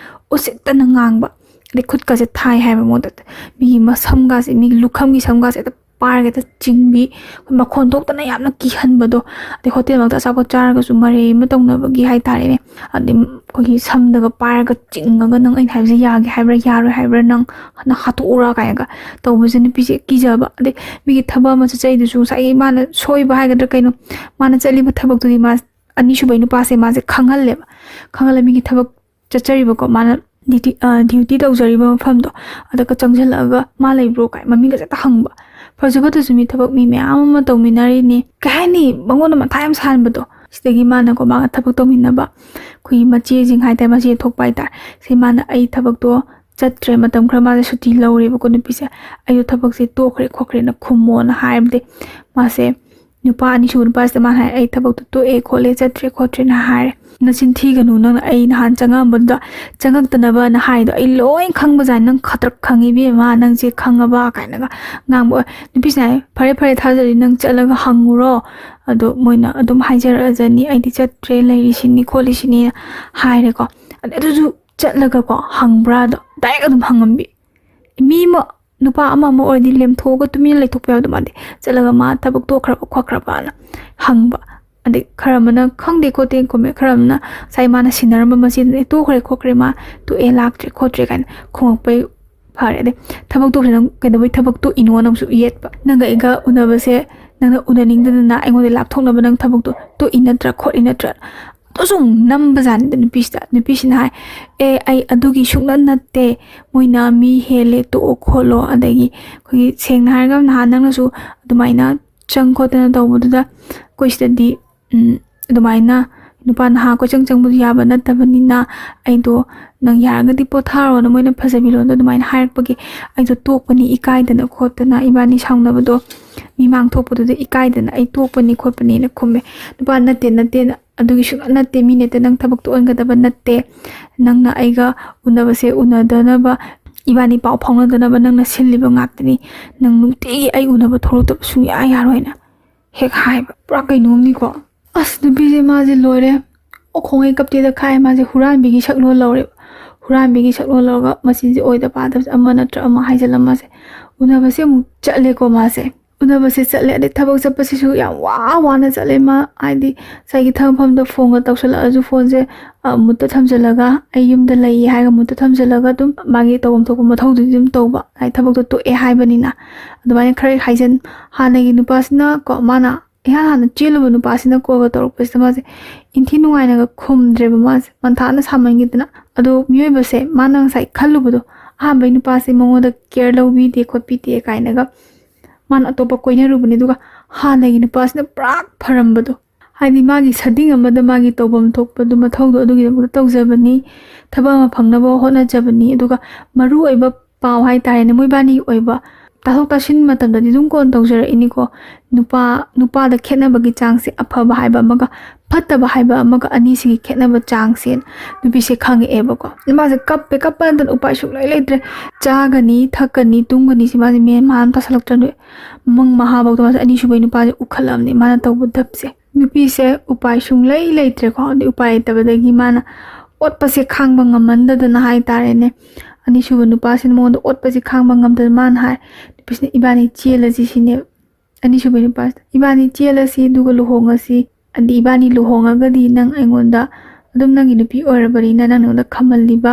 S1: o se ta na ngang ba de khut ka se thai hai ba mo da mi ma sam ga se mi lukham gi sam ga se ꯄꯥꯏꯔꯒ ꯆꯤꯡꯕꯤ ꯃꯈꯣꯟ ꯊꯣꯛꯇꯅ ꯌꯥꯝꯅ ꯀꯤꯍꯟꯕꯗꯣ ꯑꯗꯩ ꯍꯣꯇꯦꯜꯃꯛꯇ ꯑꯆꯥꯄꯣꯠ ꯆꯥꯔꯒꯁꯨ ꯃꯔꯩ ꯑꯃ ꯇꯧꯅꯕꯒꯤ ꯍꯥꯏꯇꯥꯔꯦꯅꯦ ꯑꯗꯩ ꯑꯩꯈꯣꯏꯒꯤ ꯁꯝꯗꯒ ꯄꯥꯏꯔꯒ ꯆꯤꯡꯉꯒ ꯅꯪ ꯑꯩꯅ ꯍꯥꯏꯕꯁꯦ ꯌꯥꯒꯦ ꯍꯥꯏꯕ꯭ꯔꯥ ꯌꯥꯔꯣꯏ ꯍꯥꯏꯕ꯭ꯔꯥ ꯅꯪ ꯍꯥꯠꯇꯣꯛꯎꯔꯥ ꯀꯥꯏꯅꯒ ꯇꯧꯕꯁꯦ ꯅꯨꯄꯤꯁꯦ ꯀꯤꯖꯕ ꯑꯗꯩ ꯃꯤꯒꯤ ꯊꯕꯛ ꯑꯃ ꯆꯠꯆꯩꯗꯨꯁꯨ ꯉꯁꯥꯏꯒꯤ ꯃꯥꯅ ꯁꯣꯏꯕ ꯍꯥꯏꯒꯗ꯭ꯔꯥ ꯀꯩꯅꯣ ꯃꯥꯅ ꯆꯠꯂꯤꯕ ꯊꯕꯛꯇꯨꯗꯤ ꯃꯥ ꯑꯅꯤꯁꯨꯕꯩ ꯅꯨꯄꯥꯁꯦ ꯃꯥꯁꯦ ꯈꯪꯍꯜꯂꯦ ꯃꯤꯒꯤ ꯊꯕꯛ ꯆꯠꯆꯔꯤꯕꯀꯣ ꯃꯥꯅ ꯗ꯭ꯌꯨꯇꯤ ꯇꯧꯖꯔꯤꯕ ꯃꯐꯝꯗꯣ ꯑꯗꯨꯒ ꯆꯪꯁꯤꯜꯂꯛꯑꯒ ꯃꯥ ꯂꯩꯕ꯭ꯔꯣ ꯀꯥꯏ ꯃꯃꯤꯡꯒ ꯍꯦꯛꯇ ꯍꯪꯕ ꯐꯖꯕꯗꯁꯨ ꯃꯤ ꯊꯕꯛ ꯃꯤ ꯃꯌꯥꯝ ꯑꯃ ꯇꯧꯃꯤꯟꯅꯔꯤꯅꯤ ꯀꯩ ꯍꯥꯏꯅꯤ ꯃꯉꯣꯟꯗ ꯃꯊꯥ ꯌꯥꯝ ꯁꯥꯍꯟꯕꯗꯣ ꯁꯤꯗꯒꯤ ꯃꯥꯅꯀꯣ ꯃꯥꯒ ꯊꯕꯛ ꯇꯧꯃꯤꯟꯅꯕ ꯑꯩꯈꯣꯏꯒꯤ ꯃꯆꯦꯁꯤꯡ ꯍꯥꯏꯇꯥꯔꯦ ꯃꯆꯦ ꯊꯣꯛꯄ ꯍꯥꯏꯇꯥꯔꯦ ꯁꯤ ꯃꯥꯅ ꯑꯩ ꯊꯕꯛꯇꯣ ꯆꯠꯇ꯭ꯔꯦ ꯃꯇꯝ ꯈꯔ ꯃꯥꯁꯦ ꯁꯨꯇꯤ ꯂꯧꯔꯦꯕꯀꯣ ꯅꯨꯄꯤꯁꯦ ꯑꯩꯗꯣ ꯊꯕꯛꯁꯦ ꯇꯣꯛꯈ꯭ꯔꯦ ꯈꯣꯠꯈ꯭ꯔꯦꯅ ꯈꯨꯝꯃꯣꯅ ꯍꯥꯏꯔꯕꯗꯤ ꯃꯥꯁꯦ ꯅꯨꯄꯥ ꯑꯅꯤꯁꯨꯕ ꯅꯨꯄꯥꯁꯤꯗ ꯃꯥꯅ ꯍꯥꯏ ꯑꯩ ꯊꯕꯛꯇꯣ ꯇꯣꯛꯑꯦ ꯈꯣꯠꯂꯦ ꯆꯠꯇ꯭ꯔꯦ ꯈꯣꯠꯇ꯭ꯔꯦꯅ ꯍꯥꯏꯔꯦ ꯅꯆꯤꯟ ꯊꯤꯒꯅꯨ ꯅꯪꯅ ꯑꯩ ꯅꯍꯥꯟ ꯆꯪꯉꯛꯑꯝꯕꯗꯨꯗ ꯆꯪꯉꯛꯇꯅꯕꯅ ꯍꯥꯏꯗꯣ ꯑꯩ ꯂꯣꯏ ꯈꯪꯕꯖꯥꯠꯅꯤ ꯅꯪ ꯈꯗ꯭ꯔꯛ ꯈꯪꯉꯤꯕꯦꯝꯃ ꯅꯪꯁꯦ ꯈꯪꯉꯕ ꯀꯥꯏꯅꯒ ꯉꯥꯡꯕ ꯑꯣꯏ ꯅꯨꯄꯤꯁꯤꯅ ꯍꯥꯏ ꯐꯔꯦ ꯊꯥꯖꯔꯤ ꯅꯪ ꯆꯠꯂꯒ ꯍꯪꯉꯨꯔꯣ ꯑꯗꯣ ꯃꯣꯏꯅ ꯑꯗꯨꯝ ꯍꯥꯏꯖꯔꯛꯑꯖꯅꯤ ꯑꯩꯗꯤ ꯆꯠꯇ꯭ꯔꯦ ꯂꯩꯔꯤꯁꯤꯅꯤ ꯈꯣꯠꯂꯤꯁꯤꯅꯤꯅ ꯍꯥꯏꯔꯦꯀꯣ ꯑꯗꯨꯁꯨ ꯆꯠꯂꯒꯀꯣ ꯍꯪꯕ꯭ꯔꯥꯗꯣ ꯗꯥꯏꯔꯦꯛ ꯑꯗꯨꯝ ꯍꯪꯉꯝꯕꯤ ꯃꯤ ꯑꯃ ꯅꯨꯄꯥ ꯑꯃ ꯑꯣꯏꯔꯗꯤ ꯂꯦꯝꯊꯣꯛꯑꯒ ꯇꯨꯃꯤꯟꯅ ꯂꯩꯊꯣꯛꯄ ꯌꯥꯎꯗꯣ ꯃꯥꯗꯤ ꯆꯠꯂꯒ ꯃꯥ ꯊꯕꯛ ꯇꯣꯛꯈ꯭ꯔꯕ ꯈꯣꯠꯈ꯭ꯔꯕꯅ ꯍꯪꯕ ꯑꯗꯩ ꯈꯔ ꯑꯃꯅ ꯈꯪꯗꯦ ꯈꯣꯠꯇꯦ ꯈꯨꯝꯃꯦ ꯈꯔ ꯑꯃꯅ ꯉꯁꯥꯏ ꯃꯥꯅ ꯁꯤꯟꯅꯔꯝꯕ ꯃꯆꯦꯗꯨꯅ ꯇꯣꯛꯈ꯭ꯔꯦ ꯈꯣꯠꯈ꯭ꯔꯦ ꯃꯥ ꯇꯣꯛꯑꯦ ꯂꯥꯛꯇ꯭ꯔꯦ ꯈꯣꯠꯇ꯭ꯔꯦ ꯀꯥꯏꯅ ꯈꯣꯡꯉꯛꯄꯩ ꯐꯔꯦ ꯑꯗꯩ ꯊꯕꯛ ꯇꯣꯛꯈ꯭ꯔꯦ ꯅꯪ ꯀꯩꯗꯧꯕꯩ ꯊꯕꯛ ꯇꯣꯛꯏꯅꯣ ꯅꯪꯁꯨ ꯌꯦꯠꯄ ꯅꯪꯒ ꯑꯩꯒ ꯎꯅꯕꯁꯦ ꯅꯪꯅ ꯎꯅꯅꯤꯡꯗꯗꯅ ꯑꯩꯉꯣꯟꯗ ꯂꯥꯞꯊꯣꯛꯅꯕ ꯅꯪ ꯊꯕꯛꯇꯣ ꯇꯣꯛꯏ ꯅꯠꯇ꯭ꯔꯥ ꯈꯣꯠꯂꯤ ꯅꯠꯇ꯭ꯔꯥ ꯑꯗꯨꯁꯨ ꯅꯝꯕꯖꯥꯠꯅꯤꯗ ꯅꯨꯄꯤꯁꯤꯅ ꯍꯥꯏ ꯑꯩ ꯑꯗꯨꯒꯤ ꯁꯨꯡꯅꯠ ꯅꯠꯇꯦ ꯃꯣꯏꯅ ꯃꯤ ꯍꯦꯜꯂꯦ ꯇꯣꯛꯑꯣ ꯈꯣꯠꯂꯣ ꯑꯗꯒꯤ ꯑꯩꯈꯣꯏꯒꯤ ꯁꯦꯡꯅ ꯍꯥꯏꯔꯒ ꯅꯍꯥꯟ ꯅꯪꯅꯁꯨ ꯑꯗꯨꯃꯥꯏꯅ ꯆꯪ ꯈꯣꯠꯇꯅ ꯇꯧꯕꯗꯨꯗ ꯑꯩꯈꯣꯏ ꯁꯤꯗꯗꯤ ꯑꯗꯨꯃꯥꯏꯅ ꯅꯨꯄꯥ ꯅꯍꯥ ꯀꯣꯏꯆꯪ ꯆꯪꯕꯗꯨ ꯌꯥꯕ ꯅꯠꯇꯕꯅꯤꯅ ꯑꯩꯗꯣ ꯅꯪ ꯌꯥꯔꯒꯗꯤ ꯄꯣꯊꯥꯔꯣꯅ ꯃꯣꯏꯅ ꯐꯖꯕꯤꯔꯣꯅ ꯑꯗꯨꯃꯥꯏꯅ ꯍꯥꯏꯔꯛꯄꯒꯤ ꯑꯩꯗꯣ ꯇꯣꯛꯄꯅꯤ ꯏꯀꯥꯏꯗꯅ ꯈꯣꯠꯇꯅ ꯏꯕꯥꯅꯤ ꯁꯥꯎꯅꯕꯗꯣ ꯃꯤꯃꯥꯡ ꯊꯣꯛꯄꯗꯨꯗ ꯏꯀꯥꯏꯗꯅ ꯑꯩ ꯇꯣꯛꯄꯅꯤ ꯈꯣꯠꯄꯅꯤꯅ ꯈꯨꯝꯃꯦ ꯅꯨꯄꯥ ꯅꯠꯇꯦ ꯑꯗꯨꯒꯤ ꯁꯨꯡꯅꯠ ꯅꯠꯇꯦ ꯃꯤ ꯅꯠꯇꯦ ꯅꯪ ꯊꯕꯛ ꯇꯣꯛꯍꯟꯒꯗꯕ ꯅꯠꯇꯦ ꯅꯪꯅ ꯑꯩꯒ ꯎꯅꯕꯁꯦ ꯎꯅꯗꯅꯕ ꯏꯕꯥꯅꯤ ꯄꯥꯎ ꯐꯥꯎꯅꯗꯅꯕ ꯅꯪꯅ ꯁꯤꯜꯂꯤꯕ ꯉꯥꯛꯇꯅꯤ ꯅꯪ ꯅꯨꯡꯇꯤꯒꯤ ꯑꯩ ꯎꯅꯕ ꯊꯣꯛꯂꯛꯇꯕ ꯁꯨꯡꯌꯥ ꯌꯥꯔꯣꯏꯅ ꯍꯦꯛ ꯍꯥꯏꯕ ꯄꯨꯔꯥ ꯀꯩꯅꯣꯝꯅꯤꯀꯣ ꯑꯁ ꯅꯨꯄꯤꯁꯦ ꯃꯥꯁꯦ ꯂꯣꯏꯔꯦ ꯑꯣꯈꯣꯡꯉꯩ ꯀꯞꯇꯦꯗ ꯈꯥꯏ ꯃꯥꯁꯦ ꯍꯨꯔꯥꯟꯕꯤꯒꯤ ꯁꯛꯂꯣꯟ ꯂꯧꯔꯦꯕ ꯍꯨꯔꯥꯟꯕꯤꯒꯤ ꯁꯛꯂꯣꯟ ꯂꯧꯔꯒ ꯃꯆꯤꯟꯁꯦ ꯑꯣꯏꯗ ꯄꯥꯗꯕꯁꯦ ꯑꯃ ꯅꯠꯇ꯭ꯔ ꯑꯃ ꯍꯥꯏꯖꯤꯜꯂꯝꯃꯁꯦ ꯎꯅꯕꯁꯦ ꯑꯃꯨꯛ ꯆꯠꯂꯦꯀꯣ ꯃꯥꯁꯦ ꯎꯅꯕꯁꯦ ꯆꯠꯂꯦ ꯑꯗꯩ ꯊꯕꯛ ꯆꯠꯄꯁꯤꯁꯨ ꯌꯥꯝ ꯋꯥꯅ ꯆꯠꯂꯦ ꯃꯥ ꯍꯥꯏꯗꯤ ꯉꯁꯥꯏꯒꯤ ꯊꯕꯛ ꯃꯐꯝꯗ ꯐꯣꯟꯒ ꯇꯧꯁꯜꯂꯛꯑꯁꯨ ꯐꯣꯟꯁꯦ ꯃꯨꯠꯇ ꯊꯝꯖꯤꯜꯂꯒ ꯑꯩ ꯌꯨꯝꯗ ꯂꯩꯌꯦ ꯍꯥꯏꯔꯒ ꯃꯨꯠꯇ ꯊꯝꯖꯤꯜꯂꯒ ꯑꯗꯨꯝ ꯃꯥꯒꯤ ꯇꯧꯐꯝ ꯊꯣꯛꯄ ꯃꯊꯧꯗꯨꯗꯤ ꯑꯗꯨꯝ ꯇꯧꯕ ꯍꯥꯏꯗꯤ ꯊꯕꯛꯇꯣ ꯇꯣꯛꯑꯦ ꯍꯥꯏꯕꯅꯤꯅ ꯑꯗꯨꯃꯥꯏꯅ ꯈꯔ ꯍꯥꯏꯖꯟ ꯍꯥꯟꯅꯒꯤ ꯅꯨꯄꯥꯁꯤꯅ ꯀꯣ ꯃꯥꯅ ꯏꯍꯥꯟ ꯍꯥꯟꯅ ꯆꯦꯜꯂꯨꯕ ꯅꯨꯄꯥꯁꯤꯅ ꯀꯣꯜꯒ ꯇꯧꯔꯛꯄꯁꯤꯗ ꯃꯥꯁꯦ ꯏꯟꯊꯤ ꯅꯨꯡꯉꯥꯏꯅꯒ ꯈꯨꯝꯗ꯭ꯔꯦꯕ ꯃꯥꯁꯦ ꯃꯟꯊꯥꯅ ꯁꯥꯃꯟꯈꯤꯗꯅ ꯑꯗꯣ ꯃꯤꯑꯣꯏꯕꯁꯦ ꯃꯥꯅ ꯉꯁꯥꯏ ꯈꯜꯂꯨꯕꯗꯣ ꯑꯍꯥꯟꯕꯩ ꯅꯨꯄꯥꯁꯦ ꯃꯉꯣꯟꯗ ꯀꯦꯌꯔ ꯂꯧꯕꯤꯗꯦ ꯈꯣꯠꯄꯤꯗꯦ ꯀꯥꯏꯅꯒ ꯃꯥꯅ ꯑꯇꯣꯞꯄ ꯀꯣꯏꯅꯔꯨꯕꯅꯤ ꯑꯗꯨꯒ ꯍꯥꯟꯅꯒꯤ ꯅꯨꯄꯥꯁꯤꯅ ꯄꯨꯔꯥ ꯐꯔꯝꯕꯗꯣ ꯍꯥꯏꯗꯤ ꯃꯥꯒꯤ ꯁꯗꯤꯡ ꯑꯃꯗ ꯃꯥꯒꯤ ꯇꯧꯐꯝ ꯊꯣꯛꯄꯗꯨ ꯃꯊꯧꯗꯣ ꯑꯗꯨꯒꯤꯗꯃꯛꯇ ꯇꯧꯖꯕꯅꯤ ꯊꯕꯛ ꯑꯃ ꯐꯪꯅꯕ ꯍꯣꯠꯅꯖꯕꯅꯤ ꯑꯗꯨꯒ ꯃꯔꯨ ꯑꯣꯏꯕ ꯄꯥꯎ ꯍꯥꯏꯇꯥꯔꯦꯅꯦ ꯃꯣꯏꯕꯥꯅꯤꯒꯤ ꯑꯣꯏꯕ ꯇꯥꯊꯣꯛ ꯇꯥꯁꯤꯟ ꯃꯇꯝꯗꯗꯤ ꯑꯗꯨꯝ ꯀꯣꯟ ꯇꯧꯖꯔꯛꯏꯅꯤꯀꯣ ꯅꯨꯄꯥꯗ ꯈꯦꯠꯅꯕꯒꯤ ꯆꯥꯡꯁꯦ ꯑꯐꯕ ꯍꯥꯏꯕ ꯑꯃꯒ ꯐꯠꯇꯕ ꯍꯥꯏꯕ ꯑꯃꯒ ꯑꯅꯤꯁꯤꯒꯤ ꯈꯦꯠꯅꯕ ꯆꯥꯡꯁꯦ ꯅꯨꯄꯤꯁꯦ ꯈꯪꯉꯛꯑꯦꯕꯀோ ꯃꯥꯁꯦ ꯀꯞꯄ ꯅꯠꯇꯅ ꯎꯄꯥꯏ ꯁꯨꯡꯂꯩ ꯂꯩꯇ꯭ꯔꯦ ꯆꯥꯒꯅꯤ ꯊꯛꯀꯅꯤ ꯇꯨꯝꯒꯅꯤ ꯁꯤ ꯃꯥꯁꯦ ꯃꯦꯟ ꯃꯥꯅ ꯇꯥꯁꯜꯂꯛꯇ꯭ꯔꯅꯦ ꯃꯍꯥꯕꯧꯗ ꯃꯥꯁꯦ ꯑꯅꯤꯁꯨꯕꯩ ꯅꯨꯄꯥꯁꯦ ꯎꯈꯠꯂꯛꯑꯕꯅꯤ ꯃꯥꯅ ꯇꯧꯕ ꯗꯞꯁꯦ ꯅꯨꯄꯤꯁꯦ ꯎꯄꯥꯏ ꯁꯨꯡꯂꯩ ꯂꯩꯇ꯭ꯔꯦꯀꯣ ꯑꯗꯩ ꯎꯄꯥꯏ ꯂꯩꯇꯕꯗꯒꯤ ꯃꯥꯅ ꯑꯣꯠꯄꯁꯦ ꯈꯥꯡꯕ ꯉꯝꯃꯟꯗꯗꯅ ꯍꯥꯏꯇꯥꯔꯦꯅꯦ ꯑꯅꯤꯁꯨꯕ ꯅꯨꯄꯥꯁꯤꯅ ꯃꯉꯣꯟꯗ ꯑꯣꯠꯄꯁꯦ ꯈꯥꯡꯕ ꯉꯝꯗꯅ ꯃꯥꯅ ꯍꯥꯏ ꯅꯨꯄꯤꯁꯤꯅ ꯏꯕꯥꯅꯤ ꯆꯦꯜꯂꯁꯤ ꯁꯤꯅꯦꯕ ꯑꯅꯤꯁꯨꯕ ꯅꯨꯄꯥꯁꯤꯅ ꯏꯕꯥꯅꯤ ꯆꯦꯜꯂꯁꯤ ꯑꯗꯨꯒ ꯂꯨꯍꯣꯡꯉꯁꯤ ꯑꯗꯩ ꯏꯕꯥꯅꯤ ꯂꯨꯍꯣꯡꯉꯒꯗꯤ ꯅꯪ ꯑꯩꯉꯣꯟꯗ ꯑꯗꯨꯝ ꯅꯪꯒꯤ ꯅꯨꯄꯤ ꯑꯣꯏꯔꯕꯅꯤꯅ ꯅꯪ ꯑꯩꯉꯣꯟꯗ ꯈꯝꯍꯜꯂꯤꯕ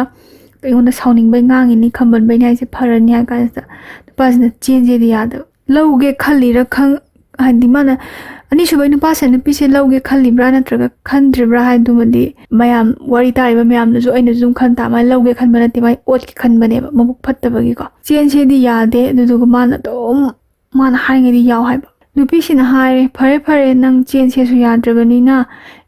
S1: ꯑꯩꯉꯣꯟꯗ ꯁꯥꯎꯅꯤꯡꯕꯩ ꯉꯥꯡꯉꯤꯅꯤ ꯈꯝꯕꯟꯕꯩꯅꯤ ꯍꯥꯏꯁꯦ ꯐꯔꯅꯤ ꯍꯥꯏ ꯀꯥꯟꯁꯤꯗ ꯅꯨꯄꯥꯁꯤꯅ ꯆꯦꯟꯖꯦꯗꯤ ꯌꯥꯗꯕ ꯂꯧꯒꯦ ꯈꯜꯂꯤꯔ ꯍꯥꯏꯗꯤ ꯃꯥꯅ ꯑꯅꯤꯁꯨꯕꯩ ꯅꯨꯄꯥꯁꯤꯅ ꯅꯨꯄꯤꯁꯦ ꯂꯧꯒꯦ ꯈꯜꯂꯤꯕ꯭ꯔꯥ ꯅꯠꯇ꯭ꯔꯒ ꯈꯟꯗ꯭ꯔꯤꯕ꯭ꯔꯥ ꯍꯥꯏꯗꯨꯃꯗꯤ ꯃꯌꯥꯝ ꯋꯥꯔꯤ ꯇꯥꯔꯤꯕ ꯃꯌꯥꯝꯅꯁꯨ ꯑꯩꯅꯁꯨ ꯑꯗꯨꯝ ꯈꯟ ꯇꯥ ꯃꯥꯅ ꯂꯧꯒꯦ ꯈꯟꯕ ꯅꯠꯇꯦ ꯃꯥꯏ ꯑꯣꯠꯀꯦ ꯈꯟꯕꯅꯦꯕ ꯃꯕꯨꯛ ꯐꯠꯇꯕꯒꯤꯀꯣ ꯆꯦꯟꯁꯦꯗꯤ ꯌꯥꯗꯦ ꯑꯗꯨꯗꯨꯒ ꯃꯥꯅ ꯍꯥꯏꯔꯤꯉꯩꯗꯤ ꯌꯥꯎ ꯍꯥꯏꯕ ꯅꯨꯄꯤꯁꯤꯅ ꯍꯥꯏꯔꯦ ꯐꯔꯦ ꯅꯪ ꯆꯦꯟꯁꯦꯁꯨ ꯌꯥꯗ꯭ꯔꯕꯅꯤna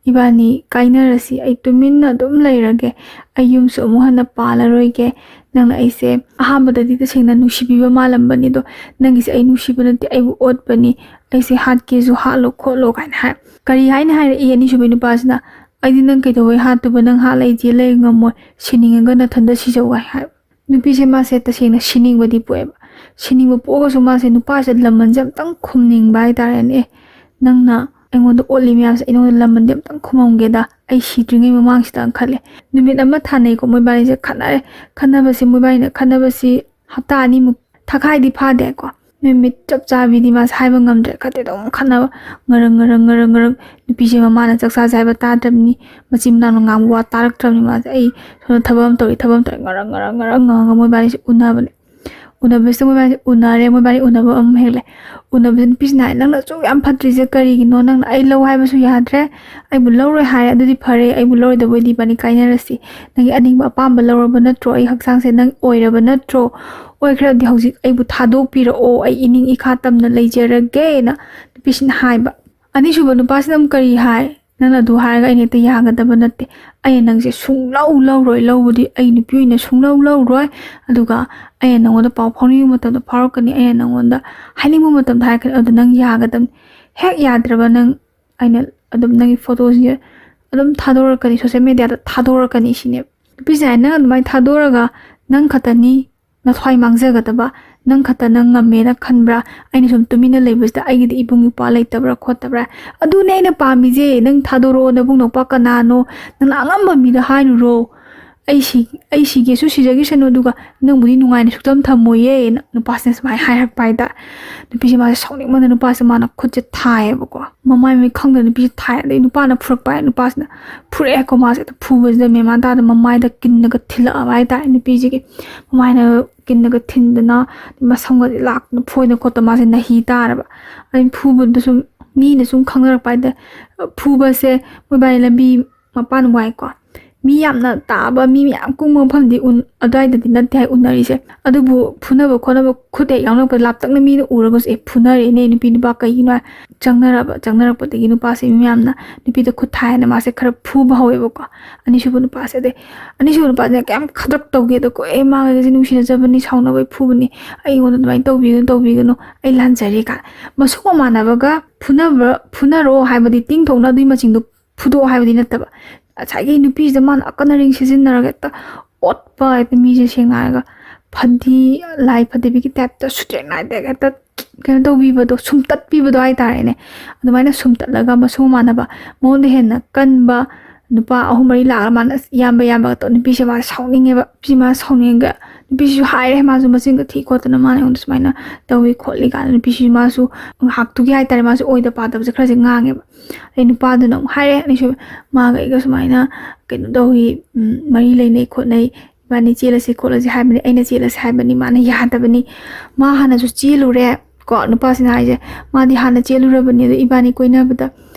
S1: ꯏꯕꯥꯅꯤ ꯀꯥꯏꯅꯔꯁꯤ ꯑꯩ ꯇꯨꯃꯤꯟꯅ ꯑꯗꯨꯝ ꯂꯩꯔꯒꯦ ꯑꯩ ꯌꯨꯝꯁꯨ ꯑꯃꯨꯛ ꯍꯟꯅ ꯄꯥꯜꯂꯔꯣꯏꯒꯦ ꯅꯪꯅ ꯑꯩꯁꯦ ꯑꯍꯥꯟꯕꯗꯗꯤ ꯇꯁꯦꯡꯅ ꯅꯨꯡꯁꯤꯕꯤꯕ ꯃꯥꯜꯂꯝꯕꯅꯤ ꯑꯗꯣ ꯅꯪꯒꯤꯁꯦ ꯑꯩ ꯅꯨꯡꯁꯤꯕ ꯅꯠꯇꯦ ꯑꯩꯕꯨ ꯑꯣꯠꯄꯅꯤ ꯑꯩꯁꯦ ꯍꯥꯠꯀꯦꯁꯨ ꯍꯥꯠꯂꯣ ꯈꯣꯠꯂꯣ ꯀꯥꯏꯅ ꯍꯥꯏ ꯀꯔꯤ ꯍꯥꯏꯅ ꯍꯥꯏꯔꯛꯏ ꯑꯅꯤꯁꯨꯕꯩ ꯅꯨꯄꯥꯁꯤꯅ ꯑꯩꯗꯤ ꯅꯪ ꯀꯩꯗꯧꯕꯩ ꯍꯥꯠꯇꯨꯕ ꯅꯪ ꯍꯥꯠꯂ ꯑꯩ ꯖꯦꯜ ꯂꯩ ꯉꯝꯃꯣꯏ ꯁꯤꯅꯤꯡꯉꯒ ꯅꯊꯟꯗ ꯁꯤꯖꯧ ꯍꯥꯏꯕ ꯅꯨꯄꯤꯁꯦ ꯃꯥꯁꯦ ꯇꯁꯦꯡꯅ ꯁꯤꯅꯤꯡꯕꯗꯤ ꯄꯣꯛꯑꯦꯕ ꯁꯤꯅꯤꯡꯕ ꯄꯣꯛꯑꯒꯁꯨ ꯃꯥꯁꯦ ꯅꯨꯄꯥꯁꯦ ꯂꯃꯟꯁꯦ ꯑꯝꯇꯪ ꯈꯨꯝꯅꯤꯡꯕ ꯍꯥꯏꯇꯥꯔꯦꯅꯦ ꯅꯪꯅ ꯑꯩꯉꯣꯟꯗ ꯑꯣꯠꯂꯤ ꯃꯌꯥꯝꯁꯦ ꯑꯩꯉꯣꯟꯗ ꯂꯃꯟꯗꯤ ꯑꯝꯇꯪ ꯈꯨꯝꯃꯝꯒꯦꯗ ꯑꯩ ꯁꯤꯗ꯭ꯔꯤꯉꯩ ꯃꯃꯥꯡꯁꯤꯗ ꯈꯜꯂꯦ ꯅꯨꯃꯤꯠ ꯑꯃ ꯊꯥꯅꯩꯀꯣ ꯃꯣꯏꯕꯥꯅꯤꯁꯦ ꯈꯟꯅꯔꯦ ꯃꯣꯏꯕꯥꯅꯤꯅ ꯈꯟꯅꯕꯁꯤ ꯍꯞꯇꯥ 2 ꯊꯈꯥꯏꯗꯤ ꯐꯥꯗꯦꯀꯣ ꯃꯤꯠ ꯆꯞ ꯆꯥꯕꯤꯗꯤ ꯃꯥꯁꯦ ꯍꯥꯏꯕ ꯉꯝꯗ꯭ꯔꯦ ꯈꯠꯇꯦ ꯑꯗꯨꯝ ꯈꯠꯅꯕ ꯉꯔꯪ ꯅꯨꯄꯤꯁꯦ ꯃꯃꯥꯅ ꯆꯥꯛꯆꯥꯁꯦ ꯍꯥꯏꯕ ꯇꯥꯗ꯭ꯔꯕꯅꯤ ꯃꯆꯤꯟ ꯃꯅꯥꯎꯅ ꯉꯥꯡꯕ ꯋꯥ ꯇꯥꯔꯛꯇ꯭ꯔꯕꯅꯤ ꯃꯥꯁꯦ ꯑꯩ ꯁꯣꯝꯗ ꯊꯕꯛ ꯑꯃ ꯇꯧꯔꯤ ꯉꯔꯪ ꯉꯪꯉꯒ ꯃꯣꯏꯕꯥꯅꯤꯁꯦ ꯎꯅꯕꯅꯦ ꯎꯅꯕꯁꯤꯗ ꯃꯣꯏꯕꯥꯅꯤ ꯎꯅꯔꯦ ꯃꯣꯏꯕꯥꯅꯤ ꯎꯅꯕ ꯑꯃ ꯍꯦꯛꯂꯦ ꯎꯅꯕꯁꯤꯗ ꯅꯨꯄꯤꯁꯤꯅ ꯍꯥꯏ ꯅꯪꯅ ꯑꯁꯨꯛ ꯌꯥꯝ ꯐꯠꯇ꯭ꯔꯤꯁꯦ ꯀꯔꯤꯒꯤꯅꯣ ꯅꯪꯅ ꯑꯩ ꯂꯧ ꯍꯥꯏꯕꯁꯨ ꯌꯥꯗ꯭ꯔꯦ ꯑꯩꯕꯨ ꯂꯧꯔꯣꯏ ꯍꯥꯏꯔꯦ ꯑꯗꯨꯗꯤ ꯐꯔꯦ ꯑꯩꯕꯨ ꯂꯧꯔꯣꯏꯗꯕ ꯑꯣꯏꯗꯤ ꯏꯕꯥꯅꯤ ꯀꯥꯏꯅꯔꯁꯤ ꯅꯪꯒꯤ ꯑꯅꯤꯡꯕ ꯑꯄꯥꯝꯕ ꯂꯧꯔꯕ ꯅꯠꯇ꯭ꯔꯣ ꯑꯩ ꯍꯛꯆꯥꯡꯁꯦ ꯅꯪ ꯑꯣꯏꯔꯕ ꯅꯠꯇ꯭ꯔꯣ ꯑꯣꯏꯈ꯭ꯔꯗꯤ ꯍꯧꯖꯤꯛ ꯑꯩꯕꯨ ꯊꯥꯗꯣꯛꯄꯤꯔꯛꯑꯣ ꯑꯩ ꯏꯅꯤꯡ ꯏꯈꯥ ꯇꯝꯅ ꯂꯩꯖꯔꯒꯦꯅ ꯅꯨꯄꯤꯁꯤꯅ ꯍꯥꯏꯕ ꯑꯅꯤꯁꯨꯕ ꯅꯨꯄꯥꯁꯤꯅ ꯑꯃꯨꯛ ꯀꯔꯤ ꯍꯥꯏ ꯅꯪꯅ ꯑꯗꯨ ꯍꯥꯏꯔꯒ ꯑꯩꯅ ꯍꯦꯛꯇ ꯌꯥꯒꯗꯕ ꯅꯠꯇꯦ ꯑꯩꯅ ꯅꯪꯁꯦ ꯁꯨꯡꯂꯧ ꯂꯧꯔꯣꯏ ꯂꯧꯕꯗꯤ ꯑꯩ ꯅꯨꯄꯤ ꯑꯣꯏꯅ ꯁꯨꯡꯂꯧ ꯂꯧꯔꯣꯏ ꯑꯗꯨꯒ ꯑꯩꯅ ꯅꯪꯉꯣꯟꯗ ꯄꯥꯎ ꯐꯥꯎꯅꯤꯡꯕ ꯃꯇꯝꯗ ꯐꯥꯎꯔꯛꯀꯅꯤ ꯑꯩꯅ ꯅꯪꯉꯣꯟꯗ ꯍꯥꯏꯅꯤꯡꯕ ꯃꯇꯝꯗ ꯍꯥꯏꯔꯛꯀꯅꯤ ꯑꯗꯨ ꯅꯪ ꯌꯥꯒꯗꯕꯅꯤ ꯍꯦꯛ ꯌꯥꯗ꯭ꯔꯕ ꯅꯪ ꯑꯩꯅ ꯑꯗꯨꯝ ꯅꯪꯒꯤ ꯐꯣꯇꯣꯁꯤꯡꯁꯦ ꯑꯗꯨꯝ ꯊꯥꯗꯣꯔꯛꯀꯅꯤ ꯁꯣꯁꯤꯌꯦꯜ ꯃꯦꯗꯤꯌꯥꯗ ꯊꯥꯗꯣꯔꯛꯀꯅꯤ ꯁꯤꯅꯦꯕ ꯅꯨꯄꯤꯁꯦ ꯍꯥꯏ ꯅꯪ ꯑꯗꯨꯃꯥꯏꯅ ꯊꯥꯗꯣꯔꯒ ꯅꯪ ꯈꯛꯇꯅꯤ ꯅꯊ꯭ꯋꯥꯏ ꯃꯥꯡꯖꯒꯗꯕ ꯅꯪ ꯈꯛꯇ ꯅꯪ ꯉꯝꯃꯦꯅ ꯈꯟꯕ꯭ꯔꯥ ꯑꯩꯅ ꯁꯨꯝ ꯇꯨꯃꯤꯟꯅ ꯂꯩꯕꯁꯤꯗ ꯑꯩꯒꯤꯗꯤ ꯏꯕꯨꯡ ꯏꯄ꯭ꯋꯥ ꯂꯩꯇꯕ꯭ꯔꯥ ꯈꯣꯠꯇꯕ꯭ꯔꯥ ꯑꯗꯨꯅꯦ ꯑꯩꯅ ꯄꯥꯝꯃꯤꯁꯦ ꯅꯪ ꯊꯥꯗꯣꯔꯛꯑꯣ ꯅꯕꯨꯡ ꯅꯧꯄꯥ ꯀꯅꯥꯅꯣ ꯅꯪꯅ ꯑꯉꯝꯕ ꯃꯤꯗ ꯍꯥꯏꯔꯨꯔꯣ ꯑꯩ ꯁꯤꯒꯦꯁꯨ ꯁꯤꯖꯈꯤꯁꯅꯨ ꯑꯗꯨꯒ ꯅꯪꯕꯨꯗꯤ ꯅꯨꯡꯉꯥꯏꯅ ꯁꯨꯛꯇꯝ ꯊꯝꯃꯣꯏꯌꯦ ꯅꯨꯄꯥꯁꯤꯅ ꯁꯨꯃꯥꯏꯅ ꯍꯥꯏꯔꯛꯄ ꯍꯥꯏꯇꯥꯔꯦ ꯅꯨꯄꯤꯁꯦ ꯃꯥꯁꯦ ꯁꯥꯎꯅꯤꯡꯕꯅ ꯅꯨꯄꯥꯁꯦ ꯃꯥꯅ ꯈꯨꯠꯁꯦ ꯊꯥꯏꯌꯦꯕꯀꯣ ꯃꯃꯥꯏ ꯃꯃꯤꯠ ꯈꯪꯗꯅ ꯅꯨꯄꯤꯁꯦ ꯊꯥꯏ ꯑꯗꯩ ꯅꯨꯄꯥꯅ ꯐꯨꯔꯛꯄ ꯍꯥꯏ ꯅꯨꯄꯥꯁꯤꯅ ꯐꯨꯔꯛꯑꯦꯀꯣ ꯃꯥꯁꯦ ꯐꯨꯕꯁꯤꯗ ꯃꯦꯃꯥꯟ ꯇꯥꯗ ꯃꯃꯥꯏꯗ ꯀꯤꯟꯅꯒ ꯊꯤꯜꯂꯛꯑꯕ ꯍꯥꯏꯇꯥꯔꯦ ꯅꯨꯄꯤꯁꯤꯒꯤ ꯃꯃꯥꯏꯅ ꯀꯤꯟꯅꯒ ꯊꯤꯟꯗꯅ ꯃꯁꯝꯒꯗꯤ ꯂꯥꯛꯇꯅ ꯐꯣꯏꯗ ꯈꯣꯠꯇ ꯃꯥꯁꯦ ꯅꯥꯍꯤ ꯇꯥꯔꯕ ꯑꯗꯩ ꯐꯨꯕꯗ ꯁꯨꯝ ꯃꯤꯅ ꯁꯨꯝ ꯈꯪꯅꯔꯛꯄ ꯍꯥꯏꯇꯥꯔꯦ ꯐꯨꯕꯁꯦ ꯃꯣꯏꯕꯥꯅꯤ ꯂꯝꯕꯤ ꯃꯄꯥꯟ ꯋꯥꯏꯀꯣ ꯃꯤ ꯌꯥꯝꯅ ꯇꯥꯕ ꯃꯤ ꯃꯌꯥꯝ ꯀꯨꯡꯕ ꯃꯐꯝꯗꯤ ꯑꯗꯨꯋꯥꯏꯗꯗꯤ ꯅꯠꯇꯦ ꯍꯥꯏ ꯎꯅꯔꯤꯁꯦ ꯑꯗꯨꯕꯨ ꯐꯨꯅꯕ ꯈꯣꯠꯅꯕ ꯈꯨꯠ ꯍꯦꯛ ꯌꯥꯎꯅꯔꯛꯄ ꯂꯥꯞꯇꯛꯅ ꯃꯤꯅ ꯎꯔꯒꯁꯨ ꯐꯨꯅꯔꯦꯅꯦ ꯅꯨꯄꯤ ꯅꯨꯄꯥ ꯀꯩꯒꯤꯅꯣ ꯆꯪꯅꯔꯛꯄꯗꯒꯤ ꯅꯨꯄꯥꯁꯦ ꯃꯌꯥꯝꯅ ꯅꯨꯄꯤꯗ ꯈꯨꯠ ꯊꯥꯏꯅ ꯃꯥꯁꯦ ꯈꯔ ꯐꯨꯕ ꯍꯧꯋꯦꯕꯀꯣ ꯑꯅꯤꯁꯨꯕ ꯅꯨꯄꯥꯁꯦ ꯑꯗꯩ ꯑꯅꯤꯁꯨꯕ ꯅꯨꯄꯥꯁꯤꯅ ꯀꯌꯥꯝ ꯈꯗ꯭ꯔꯛ ꯇꯧꯒꯦꯗꯀꯣ ꯃꯥꯒꯁꯦ ꯅꯨꯡꯁꯤꯅꯖꯕꯅꯤ ꯁꯥꯎꯅꯕꯩ ꯐꯨꯕꯅꯤ ꯑꯩꯉꯣꯟꯗ ꯑꯗꯨꯃꯥꯏꯅ ꯇꯧꯕꯤꯒꯅꯨ ꯑꯩ ꯂꯥꯟꯖꯔꯦ ꯀꯥꯏ ꯃꯁꯨꯛ ꯃꯃꯥꯟꯅꯕꯒ ꯐꯨꯅꯔꯣ ꯍꯥꯏꯕꯗꯤ ꯇꯤꯡꯊꯣꯛꯅ ꯑꯗꯨꯒꯤ ꯃꯆꯤꯡꯗꯣ ꯐꯨꯗꯣꯛꯑꯣ ꯍꯥꯏꯕꯗꯤ ꯅꯠꯇꯕ ꯉꯁꯥꯏꯒꯤ ꯅꯨꯄꯤꯁꯤꯗ ꯃꯥꯅ ꯑꯀꯟꯅꯔꯤꯡ ꯁꯤꯖꯤꯟꯅꯔꯒ ꯍꯦꯛꯇ ꯑꯣꯠꯄ ꯍꯦꯛꯇ ꯃꯤꯁꯦ ꯁꯦꯡꯅ ꯍꯥꯏꯔꯒ ꯂꯥꯏ ꯐꯗꯤꯕꯤꯒꯤ ꯇꯥꯏꯞꯇ ꯁꯨꯇꯦꯛ ꯅꯥꯏꯗꯦꯛ ꯍꯦꯛꯇ ꯀꯩꯅꯣ ꯇꯧꯕꯤꯕꯗꯣ ꯁꯨꯝꯇꯠꯄꯤꯕꯗꯣ ꯍꯥꯏꯇꯥꯔꯦꯅꯦ ꯑꯗꯨꯃꯥꯏꯅ ꯁꯨꯝꯇꯠꯂꯒ ꯃꯁꯨꯡ ꯃꯥꯟꯅꯕ ꯃꯉꯣꯟꯗ ꯍꯦꯟꯅ ꯀꯟꯕ ꯅꯨꯄꯥ 3-4 ꯂꯥꯛꯑꯒ ꯃꯥꯅ ꯏꯌꯥꯝꯕꯒ ꯇꯧ ꯅꯨꯄꯤꯁꯦ ꯃꯥꯁꯦ ꯁꯥꯎꯅꯤꯡꯉꯦꯕ ꯃꯥꯁꯦ ꯁꯥꯎꯅꯤꯡꯉꯒ ꯅꯨꯄꯤꯁꯤꯁꯨ ꯍꯥꯏꯔꯦ ꯃꯥꯁꯨ ꯃꯆꯤꯟꯒ ꯊꯤ ꯈꯣꯠꯇꯅ ꯃꯥꯅ ꯑꯩꯉꯣꯟꯗ ꯁꯨꯃꯥꯏꯅ ꯇꯧꯏ ꯈꯣꯠꯂꯤ ꯀꯥꯟꯗ ꯅꯨꯄꯤꯁꯤꯁꯨ ꯃꯥꯁꯨ ꯉꯥꯏꯍꯥꯛꯇꯨꯒꯤ ꯍꯥꯏꯇꯥꯔꯦ ꯃꯥꯁꯨ ꯑꯣꯏꯗ ꯄꯥꯗꯕꯁꯦ ꯈꯔꯁꯦ ꯉꯥꯡꯉꯦꯕ ꯑꯩ ꯅꯨꯄꯥꯗꯨꯅ ꯑꯃꯨꯛ ꯍꯥꯏꯔꯦ ꯑꯩꯁꯨ ꯃꯥꯒ ꯑꯩꯒ ꯁꯨꯃꯥꯏꯅ ꯀꯩꯅꯣ ꯇꯧꯏ ꯃꯔꯤ ꯂꯩꯅꯩ ꯈꯣꯠꯅꯩ 이반이 ꯆꯦꯜꯂꯁꯤ ꯈꯣꯠꯂꯁꯤ ꯍꯥꯏꯕꯅꯤ ꯑꯩꯅ ꯆꯦꯜꯂꯁꯤ ꯍꯥꯏꯕꯅꯤ ꯃꯥꯅ ꯌꯥꯗꯕꯅꯤ ꯃꯥ ꯍꯥꯟꯅꯁꯨ ꯆꯦꯜꯂꯨꯔꯦ ꯀꯣ ꯅꯨꯄꯥꯁꯤꯅ ꯍꯥꯏꯁꯦ ꯃꯥꯗꯤ ꯍꯥꯟꯅ ꯆꯦꯜꯂꯨꯔꯕꯅꯤ ꯑꯗꯣ 이반이 ꯀꯣꯏꯅꯕꯗ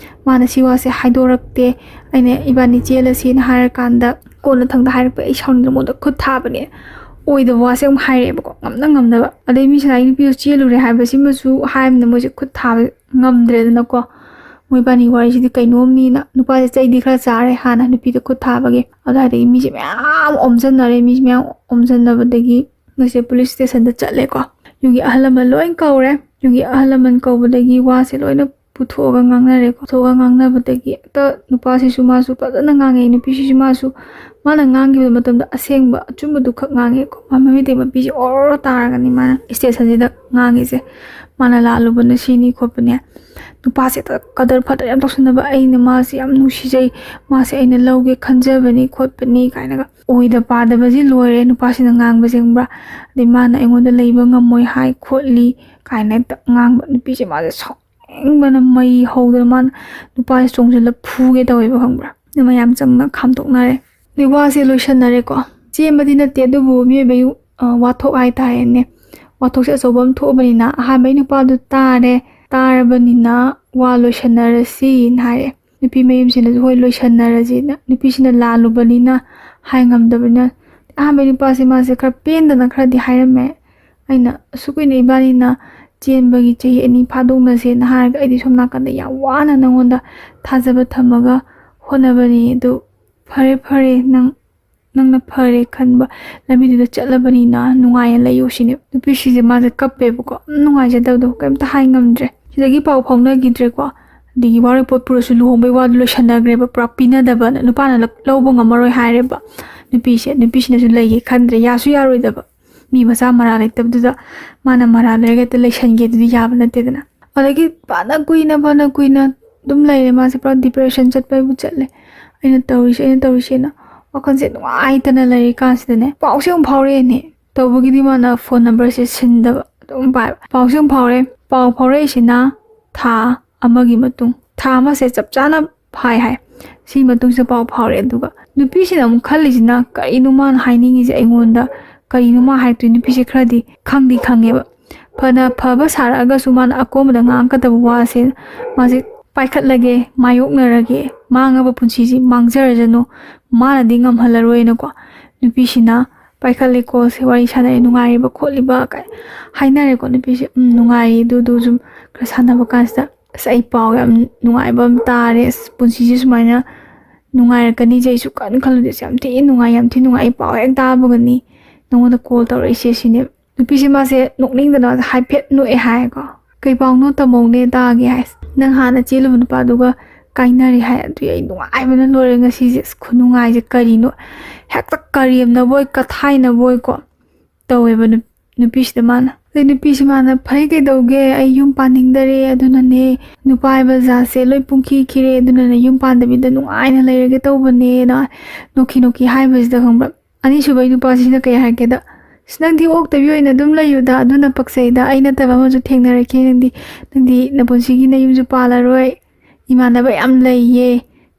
S1: ꯃꯥꯅ ꯁꯤ ꯋꯥꯁꯦ ꯍꯥꯏꯗꯣꯔꯛꯇꯦ ꯑꯩꯅ 이반이 ꯆꯦꯜꯂꯁꯤꯅ ꯍꯥꯏꯔꯀꯥꯟꯗ ꯀꯣꯟꯅ ꯊꯪꯗ ꯍꯥꯏꯔꯛꯄ ꯑꯩ ꯁꯥꯎꯅꯤꯡꯗꯅ ꯃꯣꯟꯗ ꯈꯨꯠ ꯊꯥꯕꯅꯦ ꯑꯣꯏꯗꯕ ꯋꯥꯁꯦ ꯑꯃꯨꯛ ꯍꯥꯏꯔꯛꯑꯦꯕꯀꯣ ꯉꯝꯗꯕ ꯑꯗꯩ ꯃꯤꯁꯤꯅ ꯑꯩ ꯅꯨꯄꯤꯗꯣ ꯆꯦꯜꯂꯨꯔꯦ ꯍꯥꯏꯕꯁꯤꯃꯁꯨ ꯍꯥꯏꯕꯅ ꯃꯣꯏꯁꯦ ꯈꯨꯠ ꯊꯥꯕ ꯉꯝꯗ꯭ꯔꯦꯗꯅꯀꯣ ꯃꯣꯏꯕꯥꯅꯤ ꯋꯥꯔꯤꯁꯤꯗꯤ ꯀꯩꯅꯣꯝꯅꯤꯅ ꯅꯨꯄꯥꯁꯦ ꯆꯩꯗꯤ ꯈꯔ ꯆꯥꯔꯦ ꯍꯥꯟꯅ ꯅꯨꯄꯤꯗ ꯈꯨꯠ ꯊꯥꯕꯒꯤ ꯑꯗꯨꯋꯥꯏꯗꯒꯤ ꯃꯤꯁꯦ ꯃꯌꯥꯝ ꯑꯣꯝꯖꯟꯅꯔꯦ ꯃꯤꯁꯦ ꯃꯌꯥꯝ ꯑꯣꯝꯖꯟꯅꯕꯗꯒꯤ ꯃꯣꯏꯁꯦ ꯄꯨꯂꯤꯁ ꯁ꯭ꯇꯦꯁꯟꯗ ꯆꯠꯂꯦꯀꯣ ꯌꯨꯝꯒꯤ ꯑꯍꯜ ꯂꯃꯟ ꯂꯣꯏ ꯀꯧꯔꯦ ꯌꯨꯝꯒꯤ ꯑꯍꯜ ꯂꯃꯟ ꯀꯧꯕꯗꯒꯤ ꯋꯥꯁꯦ ꯂꯣꯏꯅ ꯄꯨꯊꯣꯛꯑꯒ ꯉꯥꯡꯅꯔꯦꯀꯣ ꯄꯨꯊꯣꯛꯑꯒ ꯉꯥꯡꯅꯕꯗꯒꯤ ꯍꯦꯛꯇ ꯅꯨꯄꯥꯁꯤꯁꯨ ꯃꯥꯁꯨ ꯐꯖꯅ ꯉꯥꯡꯉꯦ ꯅꯨꯄꯤꯁꯤꯁꯨ ꯃꯥꯁꯨ ꯃꯥꯅ ꯉꯥꯡꯈꯤꯕ ꯃꯇꯝꯗ ꯑꯁꯦꯡꯕ ꯑꯆꯨꯝꯕꯗꯨ ꯈꯛ ꯉꯥꯡꯉꯦꯀꯣ ꯃꯃꯤꯇꯩ ꯃꯄꯤꯁꯦ ꯑꯣꯔꯣ ꯇꯥꯔꯒꯅꯤ ꯃꯥꯅ ꯁ꯭ꯇꯦꯁꯟꯁꯤꯗ ꯉꯥꯡꯉꯤꯁꯦ ꯃꯥꯅ ꯂꯥꯜꯂꯨꯕꯅ ꯁꯤꯅꯤ ꯈꯣꯠꯄꯅꯦ ꯅꯨꯄꯥꯁꯦ ꯀꯗꯔ ꯐꯗꯔ ꯌꯥꯝ ꯇꯧꯁꯟꯅꯕ ꯑꯩꯅ ꯃꯥꯁꯦ ꯌꯥꯝ ꯅꯨꯡꯁꯤꯖꯩ ꯃꯥꯁꯦ ꯑꯩꯅ ꯂꯧꯒꯦ ꯈꯟꯖꯕꯅꯤ ꯈꯣꯠꯄꯅꯤ ꯀꯥꯏꯅꯒ ꯑꯣꯏꯗ ꯄꯥꯗꯕꯁꯤ ꯂꯣꯏꯔꯦ ꯅꯨꯄꯥꯁꯤꯅ ꯉꯥꯡꯕꯁꯦ ꯈꯪꯕ꯭ꯔꯥ ꯑꯗꯩ ꯃꯥꯅ ꯑꯩꯉꯣꯟꯗ ꯂꯩꯕ ꯉꯝꯃꯣꯏ ꯍꯥꯏ ꯈꯣꯠꯂꯤ ꯀꯥꯏꯅ ꯍꯦꯛꯇ ꯉꯥꯡꯕ ꯅꯨꯄꯤꯁꯦ ꯃꯥꯁꯦ ꯁꯥꯎꯅꯤꯡꯕꯅ ꯃꯩ ꯍꯧꯗꯅ ꯃꯥꯅ ꯅꯨꯄꯥꯁꯦ ꯆꯣꯡꯁꯤꯜꯂ ꯐꯨꯒꯦ ꯇꯧꯋꯦꯕ ꯈꯪꯕ꯭ꯔꯥ ꯃꯌꯥꯝ ꯆꯪꯅ ꯈꯥꯝꯗꯣꯛꯅꯔꯦ ꯑꯗꯩ ꯋꯥꯁꯦ ꯂꯣꯏꯁꯟꯅꯔꯦꯀꯣ ꯆꯦꯟꯕꯗꯤ ꯅꯠꯇꯦ ꯑꯗꯨꯕꯨ ꯃꯤꯑꯣꯏꯕꯒꯤ ꯋꯥꯊꯣꯛ ꯍꯥꯏꯇꯥꯔꯦꯅꯦ ꯋꯥꯊꯣꯛꯁꯦ ꯑꯆꯧꯕ ꯑꯃ ꯊꯣꯛꯑꯕꯅꯤꯅ ꯑꯍꯥꯟꯕꯩ ꯅꯨꯄꯥꯗꯨ ꯇꯥꯔꯕꯅꯤꯅ ꯋꯥ ꯂꯣꯏꯁꯟꯅꯔꯁꯤꯅ ꯍꯥꯏꯔꯦ ꯅꯨꯄꯤ ꯃꯌꯨꯝꯁꯤꯅꯁꯨ ꯍꯣꯏ ꯂꯣꯏꯁꯟꯅꯔꯁꯤꯅ ꯅꯨꯄꯤꯁꯤꯅ ꯂꯥꯜꯂꯨꯕꯅꯤꯅ ꯍꯥꯏ ꯉꯝꯗꯕꯅꯤꯅ ꯑꯍꯥꯟꯕꯩ ꯅꯨꯄꯥꯁꯦ ꯃꯥꯁꯦ ꯈꯔ ꯄꯦꯟꯗꯅ ꯈꯔꯗꯤ ꯍꯥꯏꯔꯝꯃꯦ ꯑꯩꯅ ꯑꯁꯨꯛ ꯀꯨꯏꯅ 이반이나 ꯆꯦꯟꯕꯒꯤ ꯆꯍꯤ 2 ꯐꯥꯗꯣꯛꯅꯁꯦꯅ ꯍꯥꯏꯔꯒ ꯑꯩꯗꯤ ꯁꯣꯝ ꯅꯥꯀꯟꯗ ꯌꯥꯝ ꯋꯥꯅ ꯅꯪꯉꯣꯟꯗ ꯊꯥꯖꯕ ꯊꯝꯃꯒ ꯍꯣꯠꯅꯕꯅꯤ ꯑꯗꯨ ꯐꯔꯦ ꯅꯪꯅ ꯐꯔꯦ ꯈꯟꯕ ꯂꯝꯕꯤꯗꯨꯗ ꯆꯠꯂꯕꯅꯤꯅ ꯅꯨꯡꯉꯥꯏꯅ ꯂꯩꯌꯨ ꯁꯤꯅꯦ ꯅꯨꯄꯤꯁꯤꯁꯦ ꯃꯥꯁꯦ ꯀꯞꯄꯦꯕꯀꯣ ꯅꯨꯡꯉꯥꯏꯖꯗꯕꯗꯣ ꯀꯩꯝꯇ ꯍꯥꯏ ꯉꯝꯗ꯭ꯔꯦ ꯁꯤꯗꯒꯤ ꯄꯥꯎ ꯐꯥꯎꯅꯈꯤꯗ꯭ꯔꯦꯀꯣ ꯑꯗꯒꯤ ꯋꯥꯔꯣꯏꯄꯣꯠ ꯄꯨꯔꯁꯨ ꯂꯨꯍꯣꯡꯕꯩ ꯋꯥꯗꯨ ꯂꯣꯏꯁꯟꯅꯈ꯭ꯔꯦꯕ ꯄꯨꯔꯥ ꯄꯤꯅꯗꯕꯅ ꯅꯨꯄꯥꯅ ꯂꯧꯕ ꯉꯝꯃꯔꯣꯏ ꯍꯥꯏꯔꯦꯕ ꯅꯨꯄꯤꯁꯤꯅꯁꯨ ꯂꯩꯒꯦ ꯈꯟꯗ꯭ꯔꯦ ꯌꯥꯁꯨ ꯌꯥꯔꯣꯏꯗꯕ ꯃꯤ ꯃꯆꯥ ꯃꯔꯥ ꯂꯩꯇꯕꯗꯨꯗ ꯃꯥꯅ ꯃꯔꯥ ꯂꯩꯔꯒ ꯍꯦꯛꯇ ꯂꯩꯁꯟꯒꯦ ꯑꯗꯨꯗꯤ ꯌꯥꯕ ꯅꯠꯇꯦꯗꯅ ꯑꯗꯒꯤ ꯐꯅ ꯀꯨꯏꯅ ꯑꯗꯨꯝ ꯂꯩꯔꯦ ꯃꯥꯁꯦ ꯄꯨꯔꯥ ꯗꯤꯄ꯭ꯔꯦꯁꯟ ꯆꯠꯄꯩꯕꯨ ꯆꯠꯂꯦ ꯑꯩꯅ ꯇꯧꯔꯤꯁꯦꯅ ꯋꯥꯈꯜꯁꯦ ꯅꯨꯡꯉꯥꯏꯇꯅ ꯂꯩꯔꯤ ꯀꯥꯟꯁꯤꯗꯅꯦ ꯄꯥꯎꯁꯦ ꯑꯃꯨꯛ ꯐꯥꯎꯔꯛꯑꯦꯅꯦ ꯇꯧꯕꯒꯤꯗꯤ ꯃꯥꯅ ꯐꯣꯟ ꯅꯝꯕꯔꯁꯦ ꯁꯤꯟꯗꯕ ꯑꯗꯨꯝ ꯄꯥꯏꯕ ꯄꯥꯎꯁꯨ ꯐꯥꯎꯔꯦ ꯄꯥꯎ ꯐꯥꯎꯔꯛꯏꯁꯤꯅ ꯊꯥ ꯑꯃꯒꯤ ꯃꯇꯨꯡ ꯊꯥ ꯑꯃꯁꯦ ꯆꯞ ꯆꯥꯅ ꯍꯥꯏ ꯁꯤ ꯃꯇꯨꯡꯁꯤꯗ ꯄꯥꯎ ꯐꯥꯎꯔꯦ ꯑꯗꯨꯒ ꯅꯨꯄꯤꯁꯤꯅ ꯑꯃꯨꯛ ꯈꯜꯂꯤꯁꯤꯅ ꯀꯔꯤꯅꯣ ꯃꯥꯅ ꯍꯥꯏꯅꯤꯡꯉꯤꯁꯦ ꯑꯩꯉꯣꯟꯗ ꯀꯔꯤꯅꯣ ꯃꯥ ꯍꯥꯏꯔꯛꯇꯣꯏ ꯅꯨꯄꯤꯁꯦ ꯈꯔꯗꯤ ꯈꯪꯉꯦꯕ ꯐꯅ ꯐꯕ ꯁꯥꯔꯛꯑꯒꯁꯨ ꯃꯥꯅ ꯑꯀꯣꯝꯕꯗ ꯉꯥꯡꯒꯗꯕ ꯋꯥꯁꯦ ꯃꯥꯁꯦ ꯄꯥꯏꯈꯠꯂꯒꯦ ꯃꯥꯌꯣꯛꯅꯔꯒꯦ ꯃꯥꯡꯉꯕ ꯄꯨꯟꯁꯤꯁꯤ ꯃꯥꯡꯖꯔꯖꯅꯨ ꯃꯥꯅꯗꯤ ꯉꯝꯍꯜꯂꯔꯣꯏꯅꯀꯣ ꯅꯨꯄꯤꯁꯤꯅ ꯄꯥꯏꯈꯠꯂꯦꯀꯣ ꯋꯥꯔꯤ ꯁꯥꯟꯅꯔꯦ ꯅꯨꯡꯉꯥꯏꯔꯤꯕ ꯈꯣꯠꯂꯤꯕ ꯀꯥꯏ ꯍꯥꯏꯅꯔꯦꯀꯣ ꯅꯨꯄꯤꯁꯦ ꯅꯨꯡꯉꯥꯏꯔꯤ ꯑꯗꯨꯗꯨ ꯁꯨꯝ ꯈꯔ ꯁꯥꯟꯅꯕ ꯀꯥꯟꯁꯤꯗ ꯑꯩ ꯄꯥꯎ ꯌꯥꯝ ꯅꯨꯡꯉꯥꯏꯕ ꯑꯃ ꯇꯥꯔꯦ ꯄꯨꯟꯁꯤꯁꯦ ꯁꯨꯃꯥꯏꯅ ꯅꯨꯡꯉꯥꯏꯔꯛꯀꯅꯤꯁꯦ ꯑꯩꯁꯨ ꯈꯜꯂꯨꯗꯦ ꯌꯥꯝ ꯊꯤꯅ ꯅꯨꯡꯉꯥꯏ ꯑꯩ ꯄꯥꯎ ꯍꯦꯛ ꯇꯥꯕꯒꯅꯤ ꯅꯉꯣꯟꯗ ꯀꯣꯜ ꯇꯧꯔꯛꯏꯁꯦ ꯁꯤꯅꯦ ꯅꯨꯄꯤꯁꯦ ꯃꯥꯁꯦ ꯅꯣꯛꯅꯤꯡꯗꯅ ꯍꯥꯏꯐꯦꯠ ꯅꯣꯛꯑꯦ ꯍꯥꯏꯀꯣ ꯀꯩ ꯄꯥꯎꯅꯣ ꯇꯝꯃꯧꯅꯦ ꯇꯥꯒꯦ ꯍꯥꯏ ꯅꯪ ꯍꯥꯟꯅ ꯆꯦꯜꯂꯨꯕ ꯅꯨꯄꯥꯗꯨꯒ ꯀꯥꯏꯅꯔꯤ ꯍꯥꯏ ꯑꯗꯨꯏ ꯑꯩ ꯅꯨꯡꯉꯥꯏꯕꯅ ꯂꯣꯏꯔꯦ ꯉꯁꯤꯁꯦ ꯈꯨꯅꯨꯡꯉꯥꯏꯁꯦ ꯀꯔꯤꯅꯣ ꯍꯦꯛꯇ ꯀꯔꯦꯝꯅꯕꯣꯏ ꯀꯊꯥꯏꯅꯕꯣꯏꯀꯣ ꯇꯧꯋꯦꯕ ꯅꯨꯄꯤꯁꯤꯗ ꯃꯥꯅ ꯑꯗꯩ ꯅꯨꯄꯤꯁꯤ ꯃꯥꯅ ꯐꯩ ꯀꯩꯗꯧꯒꯦ ꯑꯩ ꯌꯨꯝ ꯄꯥꯅꯤꯡꯗꯔꯦ ꯑꯗꯨꯅꯅꯦ ꯅꯨꯄꯥ ꯍꯥꯏꯕ ꯖꯥꯠꯁꯦ ꯂꯣꯏ ꯄꯨꯡꯈꯤꯈꯤꯔꯦ ꯑꯗꯨꯅꯅꯦ ꯌꯨꯝ ꯄꯥꯟꯗꯕꯤꯗ ꯅꯨꯡꯉꯥꯏꯅ ꯂꯩꯔꯒꯦ ꯇꯧꯕꯅꯦꯅ ꯅꯣꯛꯈꯤ ꯍꯥꯏꯕꯁꯤꯗ ꯈꯪꯕ꯭ꯔꯥ ꯑꯅꯤꯁꯨꯕꯩ ꯅꯨꯄꯥꯁꯤꯅ ꯀꯩ ꯍꯥꯏꯔꯒꯦꯗ ꯅꯪꯗꯤ ꯑꯣꯛꯇꯕꯤ ꯑꯣꯏꯅ ꯑꯗꯨꯝ ꯂꯩꯌꯨꯗ ꯑꯗꯨꯅ ꯄꯛꯆꯩꯗ ꯑꯩ ꯅꯠꯇꯕ ꯑꯃꯁꯨ ꯊꯦꯡꯅꯔꯛꯀꯦ ꯅꯪꯗꯤ ꯅꯄꯨꯟꯁꯤꯒꯤ ꯅꯌꯨꯝꯁꯨ ꯄꯥꯜꯂꯔꯣꯏ ꯏꯃꯥꯟꯅꯕ ꯌꯥꯝ ꯂꯩꯌꯦ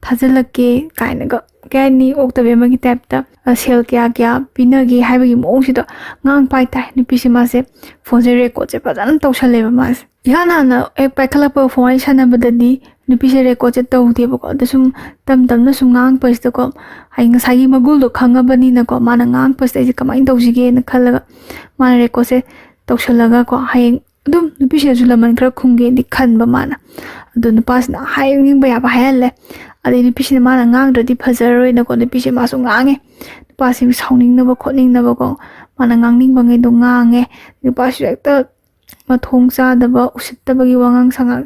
S1: ꯊꯥꯖꯤꯜꯂꯛꯀꯦ ꯀꯥꯏꯅꯒ ꯀꯩ ꯍꯥꯏꯅꯤ ꯑꯣꯛꯇꯕꯤ ꯑꯃꯒꯤ ꯇꯥꯏꯞꯇ ꯁꯦꯜ ꯀꯌꯥ ꯄꯤꯅꯒꯦ ꯍꯥꯏꯕꯒꯤ ꯃꯑꯣꯡꯁꯤꯗ ꯉꯥꯡꯄ ꯍꯥꯏꯇꯥꯔꯦ ꯅꯨꯄꯤꯁꯦ ꯃꯥꯁꯦ ꯐꯣꯟꯁꯦ ꯔꯦꯀꯣꯔꯠꯁꯦ ꯐꯖꯅ ꯇꯧꯁꯜꯂꯦꯕ ꯃꯥꯁꯦ ꯏꯍꯥꯟ ꯍꯥꯟꯅ ꯍꯦꯛ ꯄꯥꯏꯈꯠꯂꯛꯄ ꯐꯣꯟ ꯋꯥꯔꯤ ꯁꯥꯟꯅꯕꯗꯗꯤ ꯅꯨꯄꯤꯁꯦ ꯔꯦꯀꯣꯔꯠꯁꯦ ꯇꯧꯗꯦꯕꯀꯣ ꯑꯗ ꯁꯨꯝ ꯇꯞꯅ ꯁꯨꯝ ꯉꯥꯡꯉꯛꯄꯁꯤꯗꯀꯣ ꯉꯁꯥꯏꯒꯤ ꯃꯒꯨꯜꯗꯣ ꯈꯪꯉꯕꯅꯤꯅꯀꯣ ꯃꯥꯅ ꯉꯥꯡꯉꯛꯄꯁꯤꯗ ꯑꯩꯁꯦ ꯀꯃꯥꯏꯅ ꯇꯧꯁꯤꯒꯦꯅ ꯈꯜꯂꯒ ꯃꯥꯅ ꯔꯦꯀꯣꯔꯠꯁꯦ ꯇꯧꯁꯜꯂꯒꯀꯣ ꯍꯌꯦꯡ ꯑꯗꯨꯝ ꯅꯨꯄꯤꯁꯤꯅꯁꯨ ꯂꯃꯟ ꯈꯔ ꯈꯨꯝꯒꯦꯗꯤ ꯈꯟꯕ ꯃꯥꯅ ꯑꯗꯣ ꯅꯨꯄꯥꯁꯤꯅ ꯍꯥꯏꯅꯤꯡꯕ ꯌꯥꯕ ꯍꯥꯏꯍꯜꯂꯦ ꯑꯗꯩ ꯅꯨꯄꯤꯁꯤꯅ ꯃꯥꯅ ꯉꯥꯡꯗ꯭ꯔꯗꯤ ꯐꯖꯔꯔꯣꯏꯅꯀꯣ ꯅꯨꯄꯤꯁꯦ ꯃꯥꯁꯨ ꯉꯥꯡꯉꯦ ꯅꯨꯄꯥꯁꯤ ꯁꯥꯎꯅꯤꯡꯅꯕ ꯈꯣꯠꯅꯤꯡꯅꯕꯀꯣ ꯃꯥꯅ ꯉꯥꯡꯅꯤꯡꯕꯉꯩꯗꯣ ꯉꯥꯡꯉꯦ ꯅꯨꯄꯥꯁꯤꯁꯨ ꯍꯦꯛꯇ ꯃꯊꯣꯡ ꯆꯥꯗꯕ ꯎꯁꯤꯠꯇꯕꯒꯤ ꯋꯥꯉꯥꯡ ꯁꯉꯥꯡ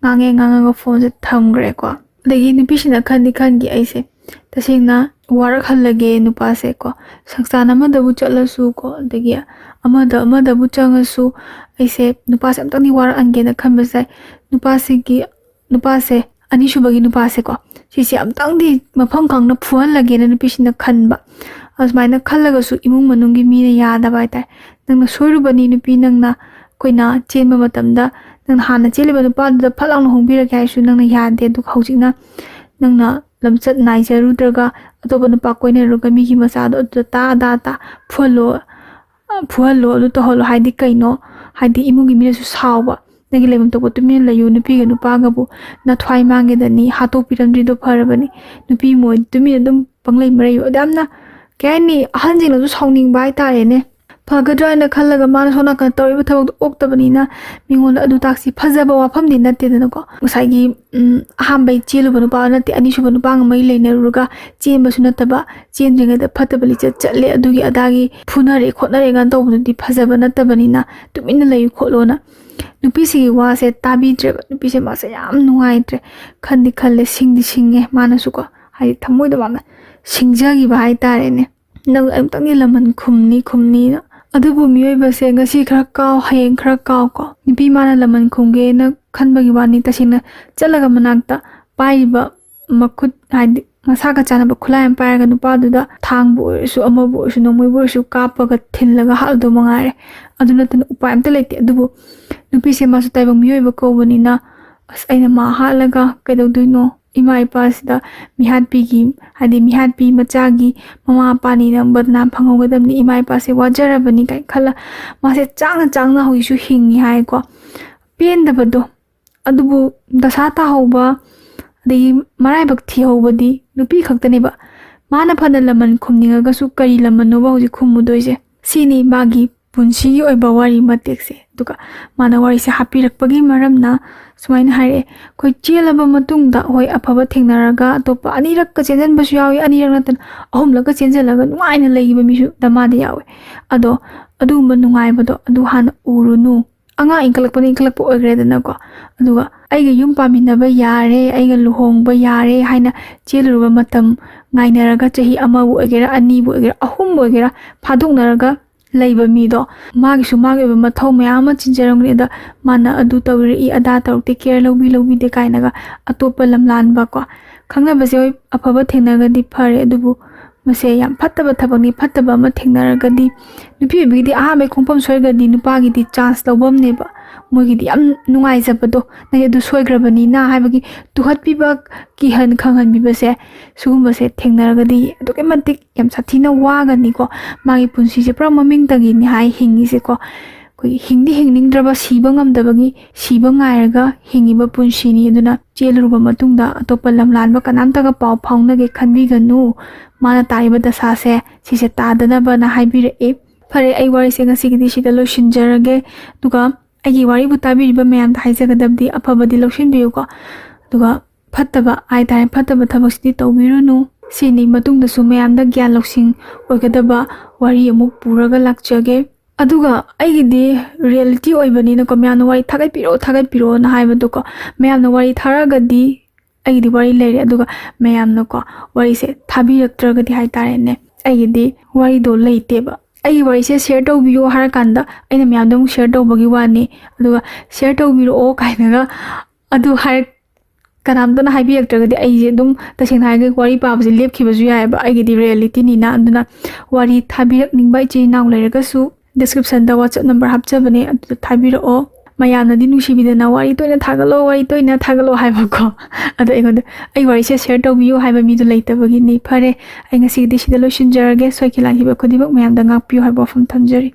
S1: ꯉꯥꯡꯉꯒ ꯐꯣꯟꯁꯦ ꯊꯝꯈ꯭ꯔꯦꯀꯣ ꯑꯗꯒꯤ ꯅꯨꯄꯤꯁꯤꯅ ꯈꯟꯈꯤ ꯑꯩꯁꯦ ꯇꯁꯦꯡꯅ ꯋꯥꯔꯛꯍꯜꯂꯒꯦ ꯅꯨꯄꯥꯁꯦ ꯀꯣ ꯁꯪꯁꯊꯥꯟ ꯑꯃꯗꯕꯨ ꯆꯠꯂꯁꯨ ꯀꯣ ꯑꯗꯒꯤ ꯑꯃꯗꯕꯨ ꯆꯪꯉꯁꯨ ꯑꯩꯁꯦ ꯅꯨꯄꯥꯁꯦ ꯑꯝꯇꯪꯗꯤ ꯋꯥꯔꯛꯍꯟꯒꯦꯅ ꯈꯟꯕꯁꯦ ꯅꯨꯄꯥꯁꯦ ꯑꯅꯤꯁꯨꯕꯒꯤ ꯅꯨꯄꯥꯁꯦ ꯀꯣ ꯁꯤꯁꯦ ꯑꯝꯇꯪꯗꯤ ꯃꯐꯝ ꯈꯪꯅ ꯐꯨꯍꯜꯂꯒꯦꯅ ꯅꯨꯄꯤꯁꯤꯅ ꯈꯟꯕ ꯑꯁꯨꯃꯥꯏꯅ ꯈꯜꯂꯒꯁꯨ ꯏꯃꯨꯡ ꯃꯅꯨꯡꯒꯤ ꯃꯤꯅ ꯌꯥꯗꯕ ꯍꯥꯏꯇꯥꯔꯦ ꯅꯪꯅ ꯁꯣꯏꯔꯨꯕꯅꯤ ꯅꯨꯄꯤ ꯅꯪꯅ ꯑꯩꯈꯣꯏꯅ ꯆꯦꯟꯕ ꯃꯇꯝꯗ ꯅꯪꯅ ꯍꯥꯟꯅ ꯆꯦꯜꯂꯤꯕ ꯅꯨꯄꯥꯗꯨꯗ ꯐꯠ ꯂꯥꯎꯅ ꯍꯣꯡꯕꯤꯔꯒꯦ ꯍꯥꯏꯔꯁꯨ ꯅꯪꯅ ꯌꯥꯗꯦ ꯑꯗꯨꯒ ꯍꯧꯖꯤꯛꯅ ꯅꯪꯅ ꯂꯝꯆꯠ ꯅꯥꯏꯖꯔꯨꯗ꯭ꯔꯒ ꯑꯇꯣꯞꯄ ꯅꯨꯄꯥ ꯀꯣꯏꯅꯔꯨꯔꯒ ꯃꯤꯒꯤ ꯃꯆꯥꯗꯣ ꯑꯗꯨꯗ ꯇꯥ ꯐꯨꯍꯜꯂꯣ ꯑꯗꯨ ꯇꯧꯍꯜꯂꯣ ꯍꯥꯏꯗꯤ ꯀꯩꯅꯣ ꯍꯥꯏꯗꯤ ꯏꯃꯨꯡꯒꯤ ꯃꯤꯅꯁꯨ ꯁꯥꯎꯕ ꯅꯪꯒꯤ ꯂꯩꯐꯝ ꯊꯣꯛꯄ ꯇꯨꯃꯤꯟꯅ ꯂꯩꯌꯨ ꯅꯨꯄꯤꯒ ꯅꯨꯄꯥꯒꯕꯨ ꯅꯊ꯭ꯋꯥꯏ ꯃꯥꯡꯒꯦꯗꯅꯤ ꯍꯥꯠꯇꯣꯛꯄꯤꯔꯝꯗ꯭ꯔꯤꯗꯣ ꯐꯔꯕꯅꯤ ꯅꯨꯄꯤ ꯃꯣꯏ ꯇꯨꯃꯤꯟꯅ ꯑꯗꯨꯝ ꯄꯪꯂꯩ ꯃꯔꯩꯌꯨ ꯑꯗ ꯌꯥꯝꯅ ꯀꯩ ꯍꯥꯏꯅꯤ ꯑꯍꯟꯁꯤꯡꯅꯁꯨ ꯁꯥꯎꯅꯤꯡꯕ ꯍꯥꯏꯇꯥꯔꯦꯅꯦ ꯐꯒꯗ꯭ꯔꯥ ꯍꯥꯏꯅ ꯈꯜꯂꯒ ꯃꯥꯅ ꯁꯣꯝ ꯅꯥꯀꯟ ꯇꯧꯔꯤꯕ ꯊꯕꯛꯇꯣ ꯑꯣꯛꯇꯕꯅꯤꯅ ꯃꯤꯉꯣꯟꯗ ꯑꯗꯨ ꯇꯥꯛꯁꯤ ꯐꯖꯕ ꯋꯥꯐꯝꯗꯤ ꯅꯠꯇꯦꯗꯅꯀꯣ ꯉꯁꯥꯏꯒꯤ ꯑꯍꯥꯟꯕꯩ ꯆꯦꯜꯂꯨꯕ ꯅꯨꯄꯥ ꯅꯠꯇꯦ ꯑꯅꯤꯁꯨꯕ ꯅꯨꯄꯥꯒ ꯃꯔꯤ ꯂꯩꯅꯔꯨꯔꯒ ꯆꯦꯟꯕꯁꯨ ꯅꯠꯇꯕ ꯆꯦꯟꯗ꯭ꯔꯤꯉꯩꯗ ꯐꯠꯇꯕ ꯂꯤꯆꯠ ꯆꯠꯂꯦ ꯑꯗꯨꯒꯤ ꯑꯗꯥꯒꯤ ꯐꯨꯅꯔꯦ ꯈꯣꯠꯅꯔꯦ ꯀꯥꯟ ꯇꯧꯕꯗꯨꯗꯤ ꯐꯖꯕ ꯅꯠꯇꯕꯅꯤꯅ ꯇꯨꯃꯤꯟꯅ ꯂꯩꯌꯨ ꯈꯣꯠꯂꯣꯅ ꯅꯨꯄꯤꯁꯤꯒꯤ ꯋꯥꯁꯦ ꯇꯥꯕꯤꯗ꯭ꯔꯦꯕ ꯅꯨꯄꯤꯁꯦ ꯃꯥꯁꯦ ꯌꯥꯝ ꯅꯨꯡꯉꯥꯏꯇ꯭ꯔꯦ ꯈꯜꯂꯦ ꯁꯤꯡꯉꯦ ꯃꯥꯅꯁꯨꯀꯣ ꯍꯥꯏꯗꯤ ꯊꯃꯣꯏꯗ ꯃꯥꯅ ꯁꯤꯡꯖꯈꯤꯕ ꯍꯥꯏꯇꯥꯔꯦꯅꯦ ꯅꯪ ꯑꯃꯨꯛꯇꯪꯗꯤ ꯂꯃꯟ ꯈꯨꯝꯅꯤꯅ ꯑꯗꯨꯕꯨ ꯃꯤꯑꯣꯏꯕꯁꯦ ꯉꯁꯤ ꯈꯔ ꯀꯥꯎ ꯍꯌꯦꯡ ꯈꯔ ꯀꯥꯎꯀꯣ ꯅꯨꯄꯤ ꯃꯥꯅ ꯂꯃꯟ ꯈꯨꯝꯒꯦꯅ ꯈꯟꯕꯒꯤ ꯋꯥꯅꯤ ꯇꯁꯦꯡꯅ ꯆꯠꯂꯒ ꯃꯅꯥꯛꯇ ꯄꯥꯏꯔꯤꯕ ꯃꯈꯨꯠ ꯍꯥꯏꯗꯤ ꯃꯁꯥꯒ ꯆꯥꯅꯕ ꯈꯨꯠꯂꯥꯏ ꯑꯃ ꯄꯥꯏꯔꯒ ꯅꯨꯄꯥꯗꯨꯗ ꯊꯥꯡꯕꯨ ꯑꯣꯏꯔꯁꯨ ꯑꯃꯕꯨ ꯑꯣꯏꯔꯁꯨ ꯅꯣꯡꯃꯩꯕꯨ ꯑꯣꯏꯔꯁꯨ ꯀꯥꯞꯄꯒ ꯊꯤꯜꯂꯒ ꯍꯥꯠꯂꯗꯧ ꯃꯉꯥꯏꯔꯦ ꯑꯗꯨ ꯅꯠꯇꯅ ꯎꯄꯥꯏ ꯑꯝꯇ ꯂꯩꯇꯦ ꯑꯗꯨꯕꯨ ꯅꯨꯄꯤꯁꯦ ꯃꯥꯁꯨ ꯇꯥꯏꯕꯪ ꯃꯤꯑꯣꯏꯕ ꯀꯧꯕꯅꯤꯅ ꯑꯩꯅ ꯃꯥ ꯍꯥꯠꯂꯒ ꯀꯩꯗꯧꯗꯣꯏꯅꯣ ꯏꯃꯥ ꯏꯄꯥꯁꯤꯗ ꯃꯤꯍꯥꯠꯄꯤ ꯃꯆꯥꯒꯤ ꯃꯃꯥ ꯃꯄꯥꯅꯤꯅ ꯕꯗꯅꯥꯝ ꯐꯪꯍꯧꯒꯗꯕꯅꯤ ꯏꯃꯥ ꯏꯄꯥꯁꯦ ꯋꯥꯖꯔꯕꯅꯤ ꯀꯥꯏ ꯈꯜꯂ ꯃꯥꯁꯦ ꯆꯥꯡꯅ ꯍꯧꯖꯤꯛꯁꯨ ꯍꯤꯡꯉꯤ ꯍꯥꯏꯀꯣ ꯄꯦꯟꯗꯕꯗꯣ ꯑꯗꯨꯕꯨ ꯗꯁꯥ ꯇꯥꯍꯧꯕ ꯑꯗꯒꯤ ꯃꯔꯥꯏꯕꯛ ꯊꯤꯍꯧꯕꯗꯤ ꯅꯨꯄꯤ ꯈꯛꯇꯅꯦꯕ ꯃꯥꯅ ꯐꯅ ꯂꯃꯟ ꯈꯨꯝꯅꯤꯡꯉꯒꯁꯨ ꯀꯔꯤ ꯂꯃꯟꯅꯣꯕ ꯍꯧꯖꯤꯛ ꯈꯨꯝꯃꯨꯗꯣꯏꯁꯦ ꯁꯤꯅꯤ ꯃꯥꯒꯤ ꯄꯨꯟꯁꯤꯒꯤ ꯑꯣꯏꯕ ꯋꯥꯔꯤ ꯃꯇꯦꯛꯁꯦ ꯑꯗꯨꯒ ꯃꯥꯅ ꯋꯥꯔꯤꯁꯦ ꯍꯥꯞꯄꯤꯔꯛꯄꯒꯤ ꯃꯔꯝꯅ ꯁꯨꯃꯥꯏꯅ ꯍꯥꯏꯔꯛꯑꯦ ꯑꯩꯈꯣꯏ ꯆꯦꯜꯂꯕ ꯃꯇꯨꯡꯗ ꯍꯣꯏ ꯑꯐꯕ ꯊꯦꯡꯅꯔꯒ ꯑꯇꯣꯞꯄ ꯑꯅꯤꯔꯛꯀꯆꯦꯟꯖꯟꯕꯁꯨ ꯌꯥꯎꯏ ꯑꯅꯤꯔꯛ ꯅꯠꯇꯅ ꯑꯍꯨꯝꯂꯛꯀ ꯆꯦꯟꯖꯜꯂꯒ ꯅꯨꯡꯉꯥꯏꯅ ꯂꯩꯈꯤꯕ ꯃꯤꯁꯨ ꯗꯃꯥꯗ ꯌꯥꯎꯋꯦ ꯑꯗꯣ ꯑꯗꯨꯒꯨꯝꯕ ꯅꯨꯡꯉꯥꯏꯕꯗꯣ ꯑꯗꯨ ꯍꯥꯟꯅ ꯎꯔꯨꯅꯨ ꯑꯉꯥꯡ ꯏꯟꯈꯠꯂꯛꯄ ꯑꯣꯏꯈ꯭ꯔꯦꯗꯅꯀோ ꯑꯗꯨꯒ ꯑꯩꯒ ꯌꯨꯝ ꯄꯥꯟꯃꯤꯟꯅꯕ ꯌꯥꯔꯦ ꯑꯩꯒ ꯂꯨꯍꯣꯡꯕ ꯌꯥꯔꯦ ꯍꯥꯏꯅ ꯆꯦꯜꯂꯨꯔꯕ ꯃꯇꯝ ꯉꯥꯏꯅꯔꯒ ꯆꯍꯤ ꯑꯃꯕꯨ ꯑꯣꯏꯒꯦꯔꯥ ꯑꯅꯤꯕꯨ ꯑꯣꯏꯒꯦꯔꯥ ꯑꯍꯨꯝꯕꯨ ꯑꯣꯏꯒꯦꯔꯥ ꯐꯥꯗꯣꯛꯅꯔꯒ ꯂꯩꯕ ꯃꯤꯗꯣ ꯃꯥꯒꯤ ꯑꯣꯏꯕ ꯃꯊꯧ ꯃꯌꯥꯝ ꯑꯃ ꯆꯤꯟꯖꯔꯝꯒꯅꯤ ꯑꯗ ꯃꯥꯅ ꯑꯗꯨ ꯇꯧꯔꯛꯏ ꯑꯗꯥ ꯇꯧꯔꯛꯇꯦ ꯀꯦꯌꯔ ꯂꯧꯕꯤꯗꯦ ꯀꯥꯏꯅꯒ ꯑꯇꯣꯞꯄ ꯂꯝꯂꯥꯟꯕ ꯀꯣ ꯈꯪꯅꯕꯁꯦ ꯍꯣꯏ ꯑꯐꯕ ꯊꯦꯡꯅꯒꯗꯤ ꯐꯔꯦ ꯑꯗꯨꯕꯨ ꯃꯁꯦ ꯌꯥꯝ ꯐꯠꯇꯕ ꯊꯕꯛꯅꯤ ꯐꯠꯇꯕ ꯑꯃ ꯊꯦꯡꯅꯔꯒꯗꯤ ꯅꯨꯄꯤ ꯑꯣꯏꯕꯒꯤꯗꯤ ꯑꯍꯥꯟꯕꯒꯤ ꯈꯣꯡꯐꯝ ꯁꯣꯏꯒꯗꯤ ꯅꯨꯄꯥꯒꯤꯗꯤ ꯆꯥꯟꯁ ꯂꯧꯕꯝꯅꯦꯕ ꯃꯣꯏꯒꯤꯗꯤ ꯌꯥꯝ ꯅꯨꯡꯉꯥꯏꯖꯕꯗꯣ ꯅꯪ ꯑꯗꯨ ꯁꯣꯏꯈ꯭ꯔꯕꯅꯤꯅ ꯍꯥꯏꯕꯒꯤ ꯇꯨꯍꯠꯄꯤꯕ ꯈꯪꯍꯟꯕꯤꯕꯁꯦ ꯁꯤꯒꯨꯝꯕꯁꯦ ꯊꯦꯡꯅꯔꯒꯗꯤ ꯑꯗꯨꯛꯀꯤ ꯃꯇꯤꯛ ꯌꯥꯝ ꯁꯥꯊꯤꯅ ꯋꯥꯒꯅꯤꯀꯣ ꯃꯥꯒꯤ ꯄꯨꯟꯁꯤꯁꯦ ꯄꯨꯔꯥ ꯃꯃꯤꯡꯇꯒꯤꯅꯤ ꯍꯥꯏ ꯍꯤꯡꯉꯤꯁꯦꯀꯣ ꯑꯩꯈꯣꯏꯒꯤ ꯍꯤꯡꯗꯤ ꯍꯤꯡꯅꯤꯡꯗ꯭ꯔꯕ ꯁꯤꯕ ꯉꯝꯗꯕꯒꯤ ꯁꯤꯕ ꯉꯥꯏꯔꯒ ꯍꯤꯡꯉꯤꯕ ꯄꯨꯟꯁꯤꯅꯤ ꯑꯗꯨꯅ ꯆꯦꯜꯂꯨꯔꯕ ꯃꯇꯨꯡꯗ ꯑꯇꯣꯞꯄ ꯂꯝ ꯂꯥꯟꯕ ꯀꯅꯥꯝꯇꯒ ꯄꯥꯎ ꯐꯥꯎꯅꯒꯦ ꯈꯟꯕꯤꯒꯅꯨ ꯃꯥꯅ ꯇꯥꯔꯤꯕ ꯗꯁꯥꯁꯦ ꯁꯤꯁꯦ ꯇꯥꯗꯅꯕꯅ ꯍꯥꯏꯕꯤꯔꯛꯏ ꯐꯔꯦ ꯑꯩ ꯋꯥꯔꯤꯁꯦ ꯉꯁꯤꯒꯤꯗꯤ ꯁꯤꯗ ꯂꯣꯏꯁꯤꯟꯖꯔꯒꯦ ꯑꯗꯨꯒ ꯑꯩꯒꯤ ꯋꯥꯔꯤꯕꯨ ꯇꯥꯕꯤꯔꯤꯕ ꯃꯌꯥꯝꯗ ꯍꯥꯏꯖꯒꯗꯕꯗꯤ ꯑꯐꯕꯗꯤ ꯂꯧꯁꯤꯟꯕꯤꯌꯨꯀꯣ ꯑꯗꯨꯒ ꯐꯠꯇꯕ ꯍꯥꯏꯇꯥꯔꯦ ꯐꯠꯇꯕ ꯊꯕꯛꯁꯤꯗꯤ ꯇꯧꯕꯤꯔꯨꯅꯨ ꯁꯤꯅꯤ ꯃꯇꯨꯡꯗꯁꯨ ꯃꯌꯥꯝꯗ ꯒ꯭ꯌꯥꯟ ꯂꯧꯁꯤꯡ ꯑꯣꯏꯒꯗꯕ ꯋꯥꯔꯤ ꯑꯃꯨꯛ ꯄꯨꯔꯒ ꯂꯥꯛꯆꯒꯦ ꯑꯗꯨꯒ ꯑꯩꯒꯤꯗꯤ ꯔꯤꯌꯦꯂꯤꯇꯤ ꯑꯣꯏꯕꯅꯤꯅꯀꯣ ꯃꯌꯥꯝꯅ ꯋꯥꯔꯤ ꯊꯥꯒꯠꯄꯤꯔꯛꯑꯣꯅ ꯍꯥꯏꯕꯗꯣꯀꯣ ꯃꯌꯥꯝꯅ ꯋꯥꯔꯤ ꯊꯥꯔꯛꯑꯒꯗꯤ ꯑꯩꯒꯤꯗꯤ ꯋꯥꯔꯤ ꯂꯩꯔꯦ ꯑꯗꯨꯒ ꯃꯌꯥꯝꯅꯀꯣ ꯋꯥꯔꯤꯁꯦ ꯊꯥꯕꯤꯔꯛꯇ꯭ꯔꯒꯗꯤ ꯍꯥꯏꯇꯥꯔꯦꯅꯦ ꯑꯩꯒꯤꯗꯤ ꯋꯥꯔꯤꯗꯣ ꯂꯩꯇꯦꯕ ꯑꯩꯒꯤ ꯋꯥꯔꯤꯁꯦ ꯁꯦꯌꯔ ꯇꯧꯕꯤꯌꯣ ꯍꯥꯏꯔꯀꯥꯟꯗ ꯑꯩꯅ ꯃꯌꯥꯝꯗ ꯑꯃꯨꯛ ꯁꯦꯌꯔ ꯇꯧꯕꯒꯤ ꯋꯥꯅꯤ ꯑꯗꯨꯒ ꯁꯦꯌꯔ ꯇꯧꯕꯤꯔꯛꯑꯣ ꯀꯥꯏꯅꯒ ꯑꯗꯨ ꯀꯅꯥꯝꯇꯅ ꯍꯥꯏꯕꯤꯔꯛꯇ꯭ꯔꯒꯗꯤ ꯑꯩꯁꯦ ꯑꯗꯨꯝ ꯇꯁꯦꯡꯅ ꯍꯥꯏꯔꯒ ꯋꯥꯔꯤ ꯄꯥꯕꯁꯦ ꯂꯦꯞꯈꯤꯕꯁꯨ ꯌꯥꯏꯑꯕ ꯑꯩꯒꯤꯗꯤ ꯔꯤꯌꯦꯂꯤꯇꯤꯅꯤꯅ ꯑꯗꯨꯅ ꯋꯥꯔꯤ ꯊꯥꯕꯤꯔꯛꯅꯤꯡꯕ ꯏꯆꯤꯜ ꯏꯅꯥꯎ ꯂꯩꯔꯒꯁꯨ ꯗꯤꯁꯀ꯭ꯔꯤꯞꯁꯟꯗ WhatsApp ꯅꯝꯕꯔ ꯍꯥꯞꯆꯕꯅꯦ ꯑꯗꯨꯗ ꯊꯥꯕꯤꯔꯛꯑꯣ ꯃꯌꯥꯝꯅꯗꯤ ꯅꯨꯡꯁꯤꯕꯤꯗꯅ ꯋꯥꯔꯤ ꯇꯣꯏꯅ ꯊꯥꯒꯠꯂꯣ ꯍꯥꯏꯕꯀꯣ ꯑꯗꯣ ꯑꯩꯉꯣꯟꯗ ꯑꯩ ꯋꯥꯔꯤꯁꯦ ꯁꯦꯌꯔ ꯇꯧꯕꯤꯌꯨ ꯍꯥꯏꯕ ꯃꯤꯗꯨ ꯂꯩꯇꯕꯒꯤꯅꯤ ꯐꯔꯦ ꯑꯩ ꯉꯁꯤꯒꯤꯗꯤ ꯁꯤꯗ ꯂꯣꯏꯁꯤꯟꯖꯔꯒꯦ ꯁꯣꯏꯈꯤ ꯂꯥꯟꯈꯤꯕ ꯈꯨꯗꯤꯡꯃꯛ ꯃꯌꯥꯝꯗ ꯉꯥꯛꯄꯤꯌꯨ ꯍꯥꯏꯕ ꯋꯥꯐꯝ ꯊꯝꯖꯔꯤ